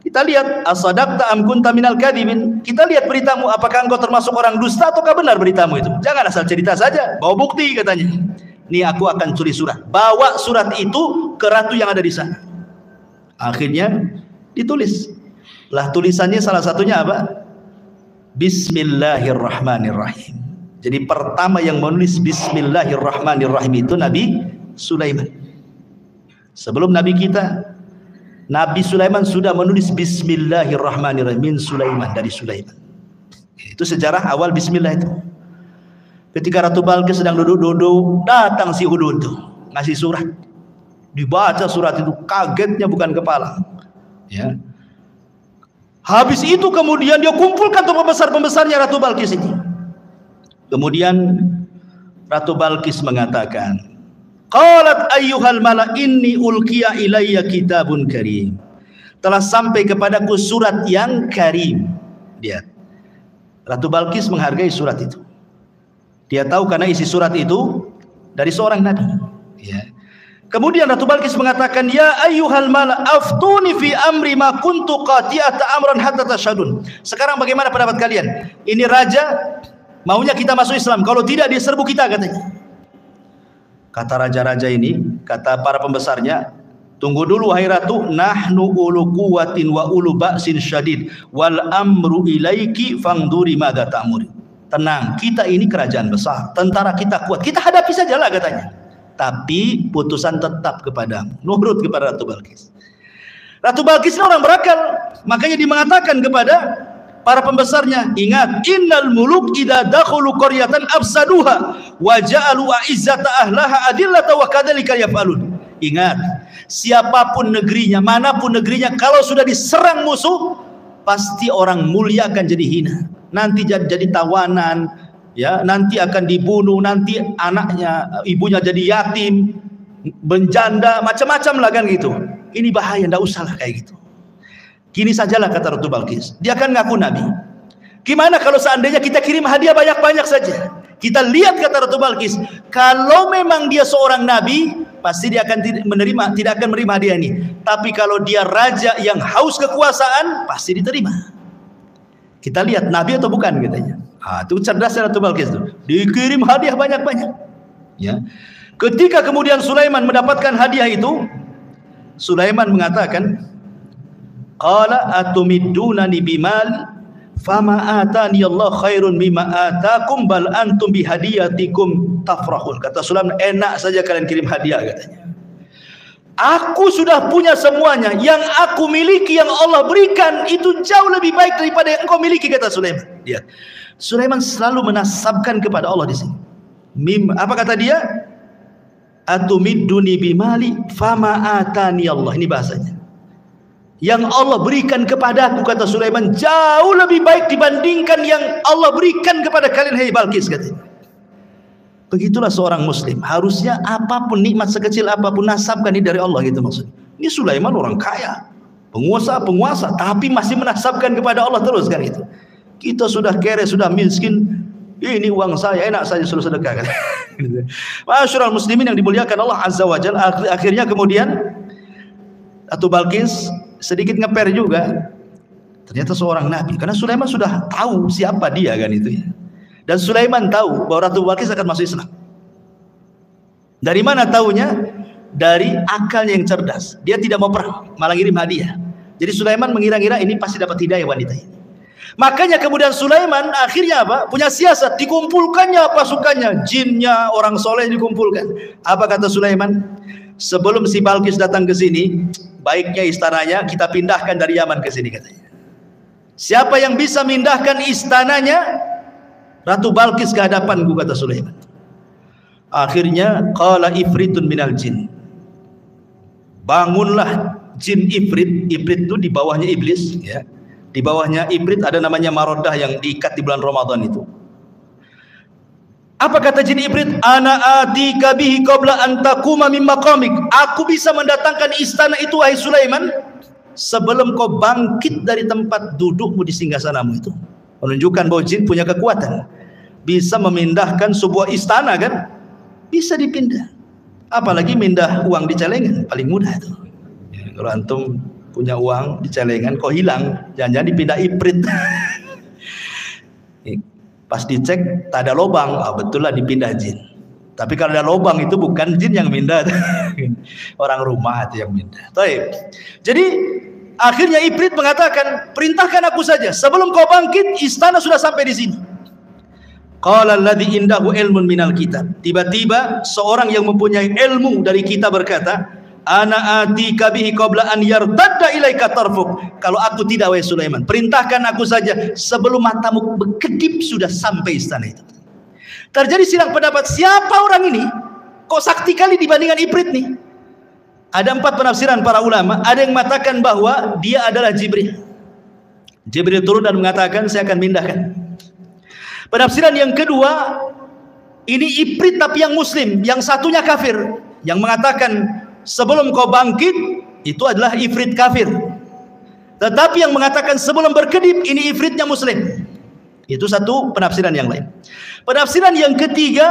Kita lihat as-sadaqta am kunta minal kadhibin. Kita lihat beritamu, apakah engkau termasuk orang dusta ataukah benar beritamu itu. Jangan asal cerita saja, bawa bukti, katanya. Nih aku akan tulis surat. Bawa surat itu ke ratu yang ada di sana. Akhirnya ditulis. Lah tulisannya salah satunya apa? Bismillahirrahmanirrahim. Jadi pertama yang menulis Bismillahirrahmanirrahim itu Nabi Sulaiman. Sebelum Nabi kita, Nabi Sulaiman sudah menulis Bismillahirrahmanirrahim min Sulaiman, dari Sulaiman. Itu sejarah awal Bismillah itu. Ketika Ratu Balqis sedang duduk-duduk, datang si Hudhud itu ngasih surat. Dibaca surat itu, kagetnya bukan kepala. Ya. Habis itu kemudian dia kumpulkan tuh pembesar-pembesarnya Ratu Balqis ini. Kemudian Ratu Balqis mengatakan, qalat ayyuhal mala inni ulqiya ilayya kitabun karim. Telah sampai kepadaku surat yang karim. Lihat. Ratu Balqis menghargai surat itu. Dia tahu karena isi surat itu dari seorang nabi. Ya. Kemudian Ratu Balqis mengatakan, ya ayyuhal mala aftuni fi amri ma kuntu qati'ata amran hatta tashhadun. Sekarang bagaimana pendapat kalian? Ini raja maunya kita masuk Islam, kalau tidak dia serbu kita, katanya. Kata raja-raja ini, kata para pembesarnya, tunggu dulu wahai ratu, nahnu ulu quwwatin wa ulu ba'sin syadid wal amru ilaiki fangduri madza ta'muri. Tenang, kita ini kerajaan besar, tentara kita kuat, kita hadapi sajalah, katanya. Tapi putusan tetap kepadamu, nurut kepada Ratu Balqis. Ratu Balqis ini orang berakal, makanya dia mengatakan kepada para pembesarnya, ingat, innal muluk idza dakhulu qaryatan afsaduha wa ja'alu a'izzata ahlaha adillata wa kadzalika yaf'alun. Ingat, siapapun negerinya, manapun negerinya, kalau sudah diserang musuh, pasti orang mulia akan jadi hina. Nanti jadi tawanan, ya, nanti akan dibunuh, nanti anaknya, ibunya jadi yatim, menjanda, macam-macam lah kan gitu. Ini bahaya, ndak usahlah kayak gitu. Gini sajalah kata Ratu Balqis, dia kan ngaku nabi. Gimana kalau seandainya kita kirim hadiah banyak-banyak saja? Kita lihat kata Ratu Balqis, kalau memang dia seorang nabi, pasti dia akan tidak akan menerima hadiah ini. Tapi kalau dia raja yang haus kekuasaan, pasti diterima. Kita lihat nabi atau bukan katanya. Itu cerdasnya Ratu Balqis itu. Dikirim hadiah banyak-banyak. Ya. Ketika kemudian Sulaiman mendapatkan hadiah itu, Sulaiman mengatakan, qala atumiddunani bimal fama atani Allah khairun mimma atakum bal antum bihadiyatikum tafrahun. Kata Sulaiman, enak saja kalian kirim hadiah katanya. Aku sudah punya semuanya, yang aku miliki, yang Allah berikan itu jauh lebih baik daripada yang engkau miliki, kata Sulaiman. Lihat, Sulaiman selalu menasabkan kepada Allah di sini. Apa kata dia? Atumidduni bimali fama atani Allah. Ini bahasanya. Yang Allah berikan kepadaku, kata Sulaiman, jauh lebih baik dibandingkan yang Allah berikan kepada kalian, hai Balqis, katanya. Begitulah seorang muslim, harusnya apapun nikmat sekecil apapun nasabkan ini dari Allah, gitu maksudnya. Ini Sulaiman orang kaya, penguasa, tapi masih menasabkan kepada Allah terus kan itu. Kita sudah kere, sudah miskin, ini uang saya, enak saja suruh sedekah kan. Masyaallah muslimin yang dimuliakan Allah Azza wa Jalla. Akhirnya kemudian Ratu Balqis sedikit ngeper juga, ternyata seorang nabi, karena Sulaiman sudah tahu siapa dia kan itu ya. Dan Sulaiman tahu bahwa Ratu Balqis akan masuk Islam. Dari mana taunya? Dari akalnya yang cerdas. Dia tidak mau perang, malah ngirim hadiah. Jadi Sulaiman mengira-ngira ini pasti dapat hidayah wanita ini. Makanya kemudian Sulaiman akhirnya apa? Punya siasat, dikumpulkannya pasukannya, jinnya, orang soleh dikumpulkan. Apa kata Sulaiman? Sebelum si Balqis datang ke sini, baiknya istananya kita pindahkan dari Yaman ke sini, katanya. Siapa yang bisa mindahkan istananya Ratu Balqis ke hadapanku, kata Sulaiman. Akhirnya qala ifritun minal jin. Bangunlah jin ifrit. Ifrit itu di bawahnya iblis, ya. Di bawahnya ifrit ada namanya Marodah yang diikat di bulan Ramadan itu. Apa kata jin ifrit? Ana atika bihi qabla an taquma min maqamik. Aku bisa mendatangkan istana itu, wahai Sulaiman, sebelum kau bangkit dari tempat dudukmu di singgasanamu itu. Menunjukkan bahwa jin punya kekuatan, bisa memindahkan sebuah istana kan, bisa dipindah. Apalagi mindah uang di celengan, paling mudah itu. Ya, kalau antum punya uang di celengan kok hilang, jangan-jangan dipindah ifrit. Pas dicek tak ada lubang, betul lah dipindah jin. Tapi kalau ada lubang itu bukan jin yang mindah, orang rumah itu yang mindah. Baik. Jadi akhirnya ifrit mengatakan, perintahkan aku saja, sebelum kau bangkit istana sudah sampai di sini. Qala alladzi indahu ilmun minal kitab. Tiba-tiba seorang yang mempunyai ilmu dari kitab berkata, ana atika bihi qabla an yartadda ilaika tarfuk. Kalau aku tidak, wahai Sulaiman, perintahkan aku saja sebelum matamu berkedip sudah sampai istana itu. Terjadi silang pendapat, siapa orang ini? Kok sakti kali dibandingkan ifrit nih? Ada 4 penafsiran para ulama. Ada yang mengatakan bahwa dia adalah Jibril. Jibril turun dan mengatakan, saya akan mindahkan. Penafsiran yang kedua, ini ifrit tapi yang muslim, yang satunya kafir, yang mengatakan sebelum kau bangkit itu adalah ifrit kafir. Tetapi yang mengatakan sebelum berkedip ini ifritnya muslim. Itu satu penafsiran yang lain. Penafsiran yang ketiga,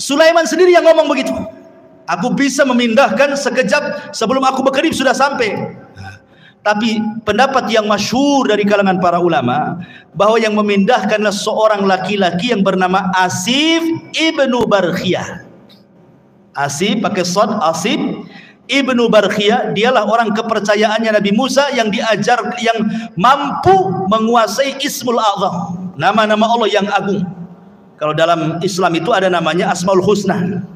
Sulaiman sendiri yang ngomong begitu. Aku bisa memindahkan sekejap sebelum aku berkedip sudah sampai. Tapi pendapat yang masyhur dari kalangan para ulama bahwa yang memindahkanlah seorang laki-laki yang bernama Asif ibnu Barkhiyah. Asif pakai shad, Asif ibnu Barkhiyah, dialah orang kepercayaannya Nabi Musa yang diajar, yang mampu menguasai Ismul A'zam, nama-nama Allah yang agung. Kalau dalam Islam itu ada namanya Asmaul Husna.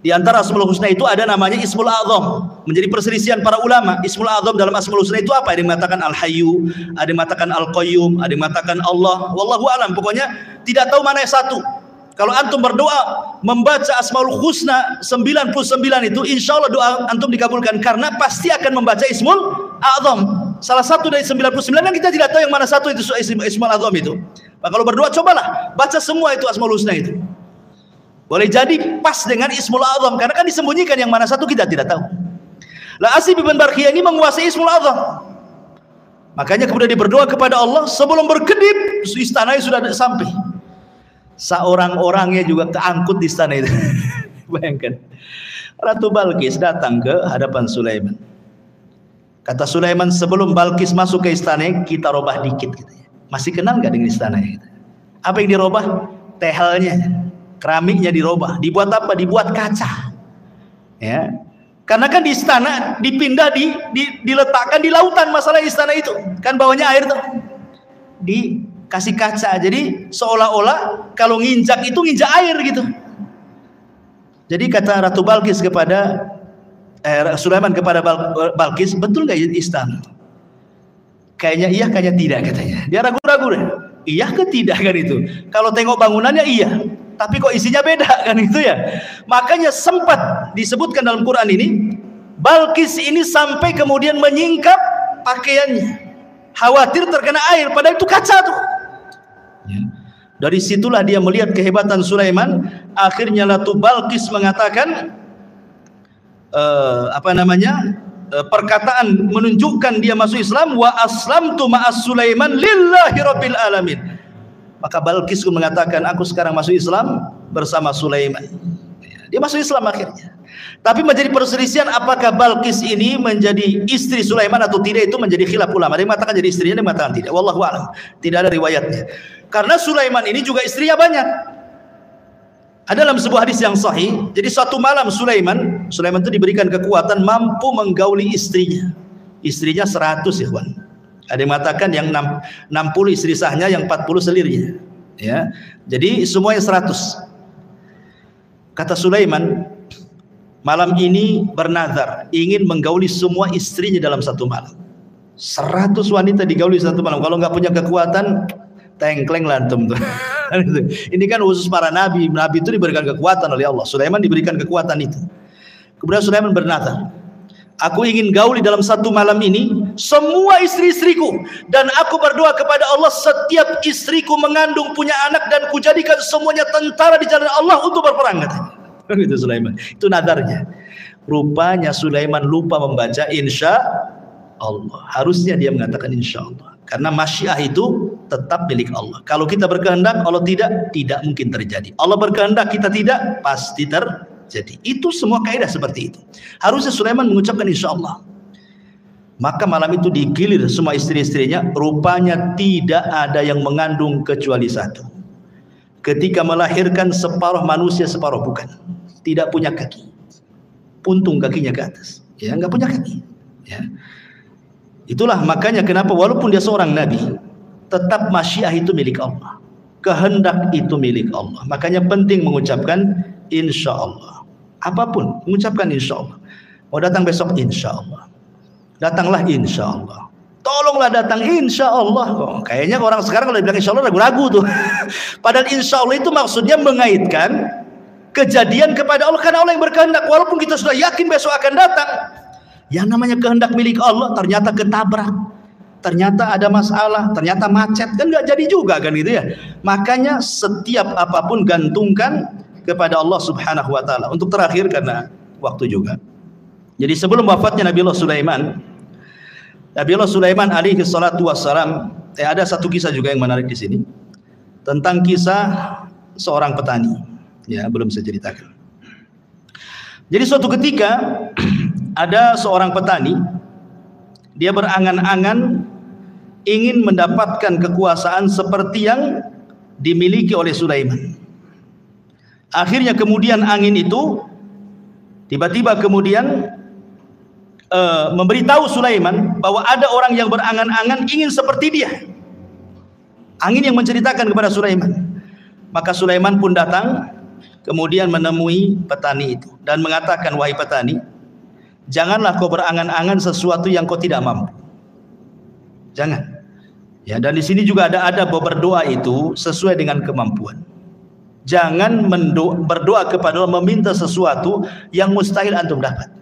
Di antara Asmaul Husna itu ada namanya Ismul A'zam. Menjadi perselisihan para ulama, Ismul A'zam dalam Asmaul Husna itu apa? Ada yang mengatakan Al-Hayyu, ada yang mengatakan Al-Qayyum, ada yang mengatakan Allah. Wallahu a'lam. Pokoknya tidak tahu mana yang satu. Kalau antum berdoa membaca Asmaul Husna 99 itu, insya Allah doa antum dikabulkan, karena pasti akan membaca Ismul A'zam. salah satu dari 99 yang kita tidak tahu yang mana satu itu Ismaul Azam itu. Maka kalau berdoa cobalah baca semua itu Asmaul Husna itu. Boleh jadi pas dengan Ismaul Azam karena kan disembunyikan yang mana satu kita tidak tahu. Lah Asib bin Barkhiyah ini menguasai Ismaul Azam. Makanya kemudian dia berdoa kepada Allah sebelum berkedip istana sudah sampai. Seorang-orangnya juga keangkut di istana itu. Bayangkan. Ratu Balkis datang ke hadapan Sulaiman. Kata Sulaiman sebelum Balkis masuk ke istana kita robah dikit katanya. Masih kenal nggak dengan istana gitu. Apa yang dirobah? Tehelnya, keramiknya dirobah. Dibuat apa? Dibuat kaca. Ya. Karena kan di istana dipindah diletakkan di lautan masalah istana itu. Kan bawahnya air tuh. Dikasih kaca. Jadi seolah-olah kalau nginjak itu nginjak air gitu. Jadi kata Ratu Balkis kepada Sulaiman kepada Balkis, betul nggak istana? Kayaknya iya, kayaknya tidak katanya. Dia ragu-ragu deh. Iya ke tidak kan itu? Kalau tengok bangunannya iya, tapi kok isinya beda kan itu ya. Makanya sempat disebutkan dalam Quran ini, Balkis ini sampai kemudian menyingkap pakaiannya, khawatir terkena air, padahal itu kaca tuh. Ya. Dari situlah dia melihat kehebatan Sulaiman. Akhirnya Ratu Balkis mengatakan perkataan menunjukkan dia masuk Islam, wa aslamtu ma'as Sulaiman lillahi rabbil alamin. Maka Balkis pun mengatakan aku sekarang masuk Islam bersama Sulaiman. Dia masuk Islam akhirnya. Tapi menjadi perselisihan apakah Balkis ini menjadi istri Sulaiman atau tidak, itu menjadi khilaf ulama. Ada yang mengatakan jadi istrinya, ada yang mengatakan tidak. Wallahu a'lam. Tidak ada riwayatnya. Karena Sulaiman ini juga istrinya banyak. Ada dalam sebuah hadis yang sahih. Jadi suatu malam Sulaiman itu diberikan kekuatan mampu menggauli istrinya. Istrinya 100 ya kawan. Ada yang mengatakan yang 60 istri sahnya, yang 40 selirnya. Ya. Jadi semuanya 100. Kata Sulaiman, malam ini bernazar ingin menggauli semua istrinya dalam satu malam. 100 wanita digauli satu malam. Kalau nggak punya kekuatan, tengkleng lantum tuh. Ini kan khusus para nabi. Nabi itu diberikan kekuatan oleh Allah. Sulaiman diberikan kekuatan itu. Kemudian Sulaiman bernazar, aku ingin gauli dalam satu malam ini semua istri-istriku, dan aku berdoa kepada Allah setiap istriku mengandung punya anak dan kujadikan semuanya tentara di jalan Allah untuk berperang katanya. Itu Sulaiman. Itu nadarnya. Rupanya Sulaiman lupa membaca insya Allah. Harusnya dia mengatakan insya Allah. Karena masyiah itu tetap milik Allah. Kalau kita berkehendak, Allah tidak mungkin terjadi. Allah berkehendak, kita tidak, pasti terjadi. Itu semua kaidah seperti itu. Harusnya Sulaiman mengucapkan insya Allah. Maka malam itu digilir semua istri-istrinya. Rupanya tidak ada yang mengandung kecuali satu. Ketika melahirkan separuh manusia, separuh bukan. Tidak punya kaki. Puntung kakinya ke atas. Ya, nggak punya kaki. Ya. Itulah makanya kenapa walaupun dia seorang nabi, tetap masyiah itu milik Allah. Kehendak itu milik Allah. Makanya penting mengucapkan insya Allah. Apapun, mengucapkan insya Allah. Mau datang besok, insya Allah. Datanglah insya Allah. Tolonglah datang insya Allah. Oh, kayaknya orang sekarang kalau bilang insya Allah ragu-ragu tuh. Padahal insya Allah itu maksudnya mengaitkan kejadian kepada Allah. Karena Allah yang berkehendak. Walaupun kita sudah yakin besok akan datang, yang namanya kehendak milik Allah ternyata ketabrak, ternyata ada masalah, ternyata macet, kan nggak jadi juga kan gitu ya. Makanya setiap apapun gantungkan kepada Allah Subhanahu wa taala. Untuk terakhir karena waktu juga. Jadi sebelum wafatnya Nabiullah Sulaiman alaihi salatu wassalam, ada satu kisah juga yang menarik di sini tentang kisah seorang petani. Ya, belum saya ceritakan. Jadi suatu ketika ada seorang petani, dia berangan-angan ingin mendapatkan kekuasaan seperti yang dimiliki oleh Sulaiman. Akhirnya kemudian angin itu tiba-tiba kemudian memberitahu Sulaiman bahwa ada orang yang berangan-angan ingin seperti dia. Angin yang menceritakan kepada Sulaiman. Maka Sulaiman pun datang kemudian menemui petani itu dan mengatakan, wahai petani, janganlah kau berangan-angan sesuatu yang kau tidak mampu. Jangan. Ya, dan di sini juga ada berdoa itu sesuai dengan kemampuan. Jangan berdoa kepada Allah meminta sesuatu yang mustahil antum dapat.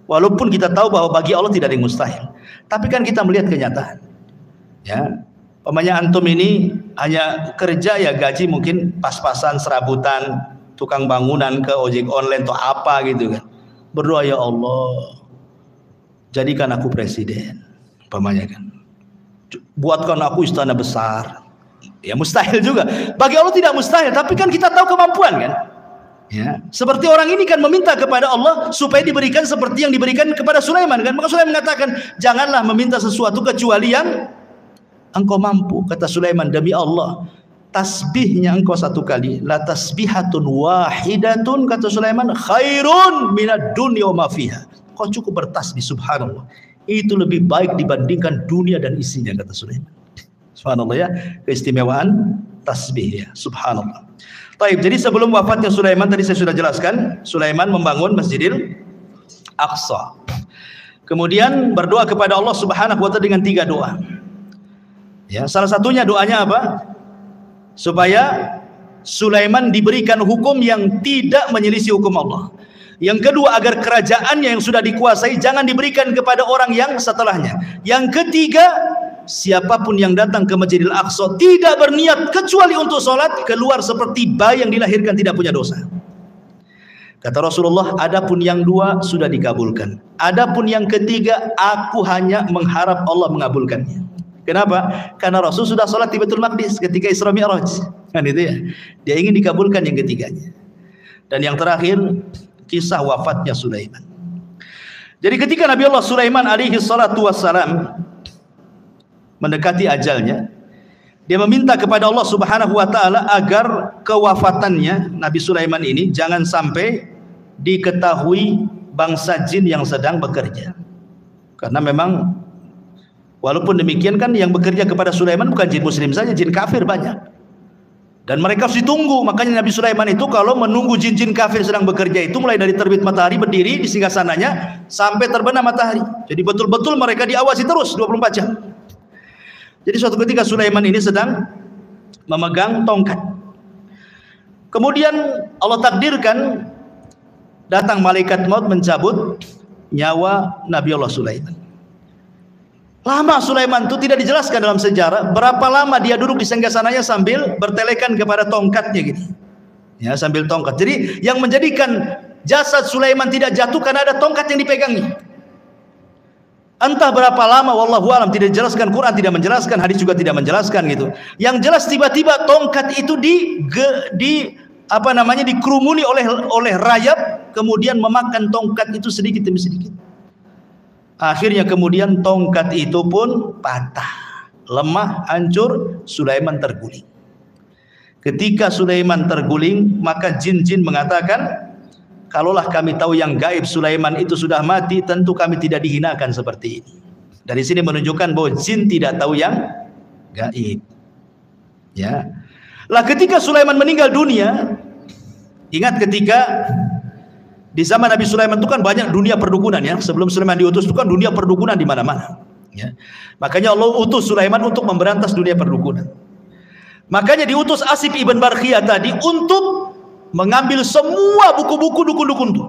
Walaupun kita tahu bahwa bagi Allah tidak ada yang mustahil. Tapi kan kita melihat kenyataan. Ya, pemanya antum ini hanya kerja ya gaji mungkin pas-pasan, serabutan, tukang bangunan ke ojek online atau apa gitu kan. Berdoa, ya Allah, jadikan aku presiden, pemanya kan. Buatkan aku istana besar. Ya mustahil juga. Bagi Allah tidak mustahil, tapi kan kita tahu kemampuan kan. Ya, seperti orang ini kan meminta kepada Allah supaya diberikan seperti yang diberikan kepada Sulaiman kan. Maka Sulaiman mengatakan, janganlah meminta sesuatu kecuali yang engkau mampu. Kata Sulaiman, demi Allah, tasbihnya engkau satu kali, la tasbihatun wahidatun, kata Sulaiman, khairun minad dunya wa ma fiha. Kau cukup bertasbih, subhanallah, itu lebih baik dibandingkan dunia dan isinya, kata Sulaiman. Subhanallah ya, keistimewaan tasbih ya, subhanallah. Baik, jadi sebelum wafatnya Sulaiman, tadi saya sudah jelaskan, Sulaiman membangun Masjidil Aqsa. Kemudian berdoa kepada Allah Subhanahu wa taala dengan 3 doa. Ya, salah satunya doanya apa? Supaya Sulaiman diberikan hukum yang tidak menyelisih hukum Allah. Yang kedua, agar kerajaannya yang sudah dikuasai jangan diberikan kepada orang yang setelahnya. Yang ketiga, siapapun yang datang ke Masjidil Aqsa tidak berniat kecuali untuk sholat, keluar seperti bayi yang dilahirkan tidak punya dosa. Kata Rasulullah, adapun yang 2 sudah dikabulkan. Adapun yang ketiga, aku hanya mengharap Allah mengabulkannya. Kenapa? Karena Rasul sudah sholat di Baitul Maqdis ketika Isra Mi'raj. Kan itu ya. Dia ingin dikabulkan yang ketiganya. Dan yang terakhir, kisah wafatnya Sulaiman. Jadi ketika Nabi Allah Sulaiman alaihi salatu wassalam mendekati ajalnya, dia meminta kepada Allah Subhanahu wa taala agar kewafatannya Nabi Sulaiman ini jangan sampai diketahui bangsa jin yang sedang bekerja. Karena memang walaupun demikian kan yang bekerja kepada Sulaiman bukan jin muslim saja, jin kafir banyak. Dan mereka harus ditunggu. Makanya Nabi Sulaiman itu kalau menunggu jin-jin kafir sedang bekerja itu mulai dari terbit matahari berdiri di singgasananya sampai terbenam matahari. Jadi betul-betul mereka diawasi terus 24 jam. Jadi suatu ketika Sulaiman ini sedang memegang tongkat. Kemudian Allah takdirkan datang malaikat maut mencabut nyawa Nabi Allah Sulaiman. Lama Sulaiman itu tidak dijelaskan dalam sejarah berapa lama dia duduk di singgasananya sambil bertelekan kepada tongkatnya gini. Ya, sambil tongkat. Jadi yang menjadikan jasad Sulaiman tidak jatuh karena ada tongkat yang dipegangnya. Entah berapa lama, wallahu alam, tidak dijelaskan, Quran tidak menjelaskan, hadis juga tidak menjelaskan gitu. Yang jelas tiba-tiba tongkat itu dikerumuni oleh rayap, kemudian memakan tongkat itu sedikit demi sedikit. Akhirnya kemudian tongkat itu pun patah, lemah, hancur, Sulaiman terguling. Ketika Sulaiman terguling, maka jin-jin mengatakan, kalaulah kami tahu yang gaib Sulaiman itu sudah mati, tentu kami tidak dihinakan seperti ini. Dari sini menunjukkan bahwa jin tidak tahu yang gaib. Ya. Lah ketika Sulaiman meninggal dunia, ingat ketika di zaman Nabi Sulaiman itu kan banyak dunia perdukunan ya. Sebelum Sulaiman diutus itu kan dunia perdukunan di mana-mana. Ya. Makanya Allah utus Sulaiman untuk memberantas dunia perdukunan. Makanya diutus Asif ibn Barkhiyah tadi untuk mengambil semua buku-buku dukun-dukun itu.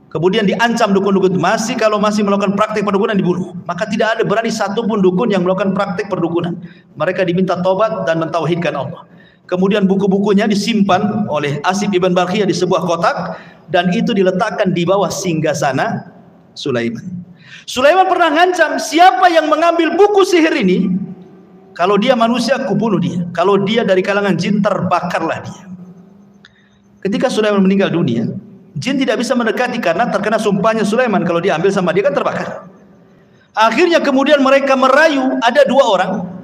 Kemudian diancam dukun-dukun itu, kalau masih melakukan praktik perdukunan dibunuh. Maka tidak ada berani satupun dukun yang melakukan praktik perdukunan. Mereka diminta tobat dan mentauhidkan Allah. Kemudian buku-bukunya disimpan oleh Asif ibn Barkhiyah di sebuah kotak dan itu diletakkan di bawah singgasana Sulaiman. Sulaiman pernah ngancam, siapa yang mengambil buku sihir ini, kalau dia manusia aku bunuh dia, kalau dia dari kalangan jin terbakarlah dia. Ketika Sulaiman meninggal dunia, jin tidak bisa mendekati karena terkena sumpahnya Sulaiman, kalau diambil sama dia kan terbakar. Akhirnya kemudian mereka merayu, ada 2 orang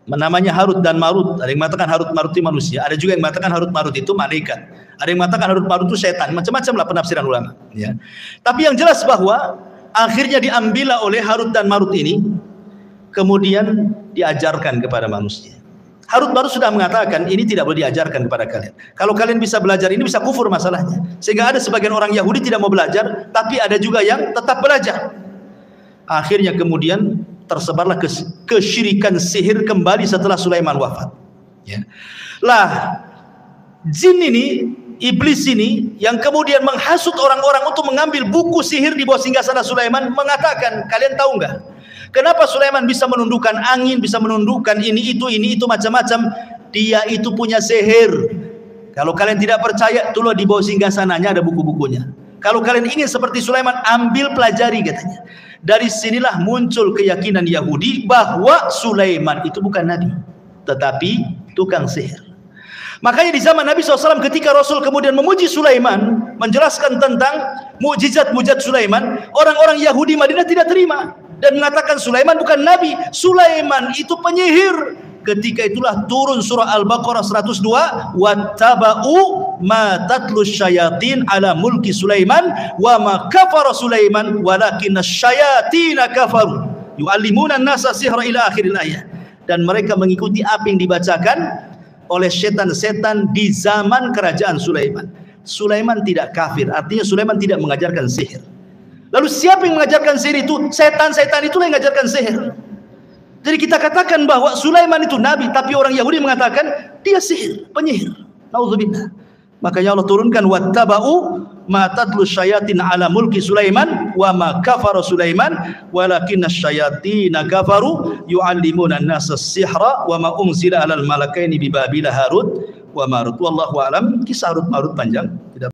namanya Harut dan Marut. Ada yang mengatakan Harut Marut itu manusia, ada juga yang mengatakan Harut Marut itu malaikat, ada yang mengatakan Harut Marut itu setan, macam-macam lah penafsiran ulama ya. Tapi yang jelas bahwa akhirnya diambillah oleh Harut dan Marut ini, kemudian diajarkan kepada manusia. Harut Marut sudah mengatakan ini tidak boleh diajarkan kepada kalian. Kalau kalian bisa belajar ini bisa kufur masalahnya. Sehingga ada sebagian orang Yahudi tidak mau belajar, tapi ada juga yang tetap belajar. Akhirnya kemudian tersebarlah kesyirikan sihir kembali setelah Sulaiman wafat. Ya. Lah, jin ini iblis ini yang kemudian menghasut orang-orang untuk mengambil buku sihir di bawah singgasana Sulaiman mengatakan, kalian tahu enggak? Kenapa Sulaiman bisa menundukkan angin, bisa menundukkan ini itu macam-macam? Dia itu punya sihir. Kalau kalian tidak percaya, itulah di bawah singgasananya ada buku-bukunya. Kalau kalian ingin seperti Sulaiman, ambil pelajari katanya. Dari sinilah muncul keyakinan Yahudi bahwa Sulaiman itu bukan nabi, tetapi tukang sihir. Makanya di zaman Nabi SAW ketika Rasul kemudian memuji Sulaiman, menjelaskan tentang mukjizat-mukjizat Sulaiman, orang-orang Yahudi Madinah tidak terima dan mengatakan Sulaiman bukan nabi, Sulaiman itu penyihir. Ketika itulah turun surah Al-Baqarah 102, wattaba'u ma tatlu syayatin ala mulki Sulaiman wa ma kafara Sulaiman walakinna syayatina kafaru yu'allimuna an-nasa sihra ila akhiril ayat. Dan mereka mengikuti apa yang dibacakan oleh setan-setan di zaman kerajaan Sulaiman. Sulaiman tidak kafir, artinya Sulaiman tidak mengajarkan sihir. Lalu siapa yang mengajarkan sihir itu? Setan-setan itulah yang mengajarkan sihir. Jadi kita katakan bahwa Sulaiman itu nabi, tapi orang Yahudi mengatakan dia sihir, penyihir. Nauzubillah. Makanya Allah turunkan wattaba'u ma tatlu syayatin ala mulki Sulaiman wa ma kafara Sulaiman walakinna syayatina kafaru yu'allimuna an-nasa as-sihra wa ma unzila 'alal malakaini bi Babila Harut wa Marut. Wallahu a'lam. Kisah Harut Marut panjang.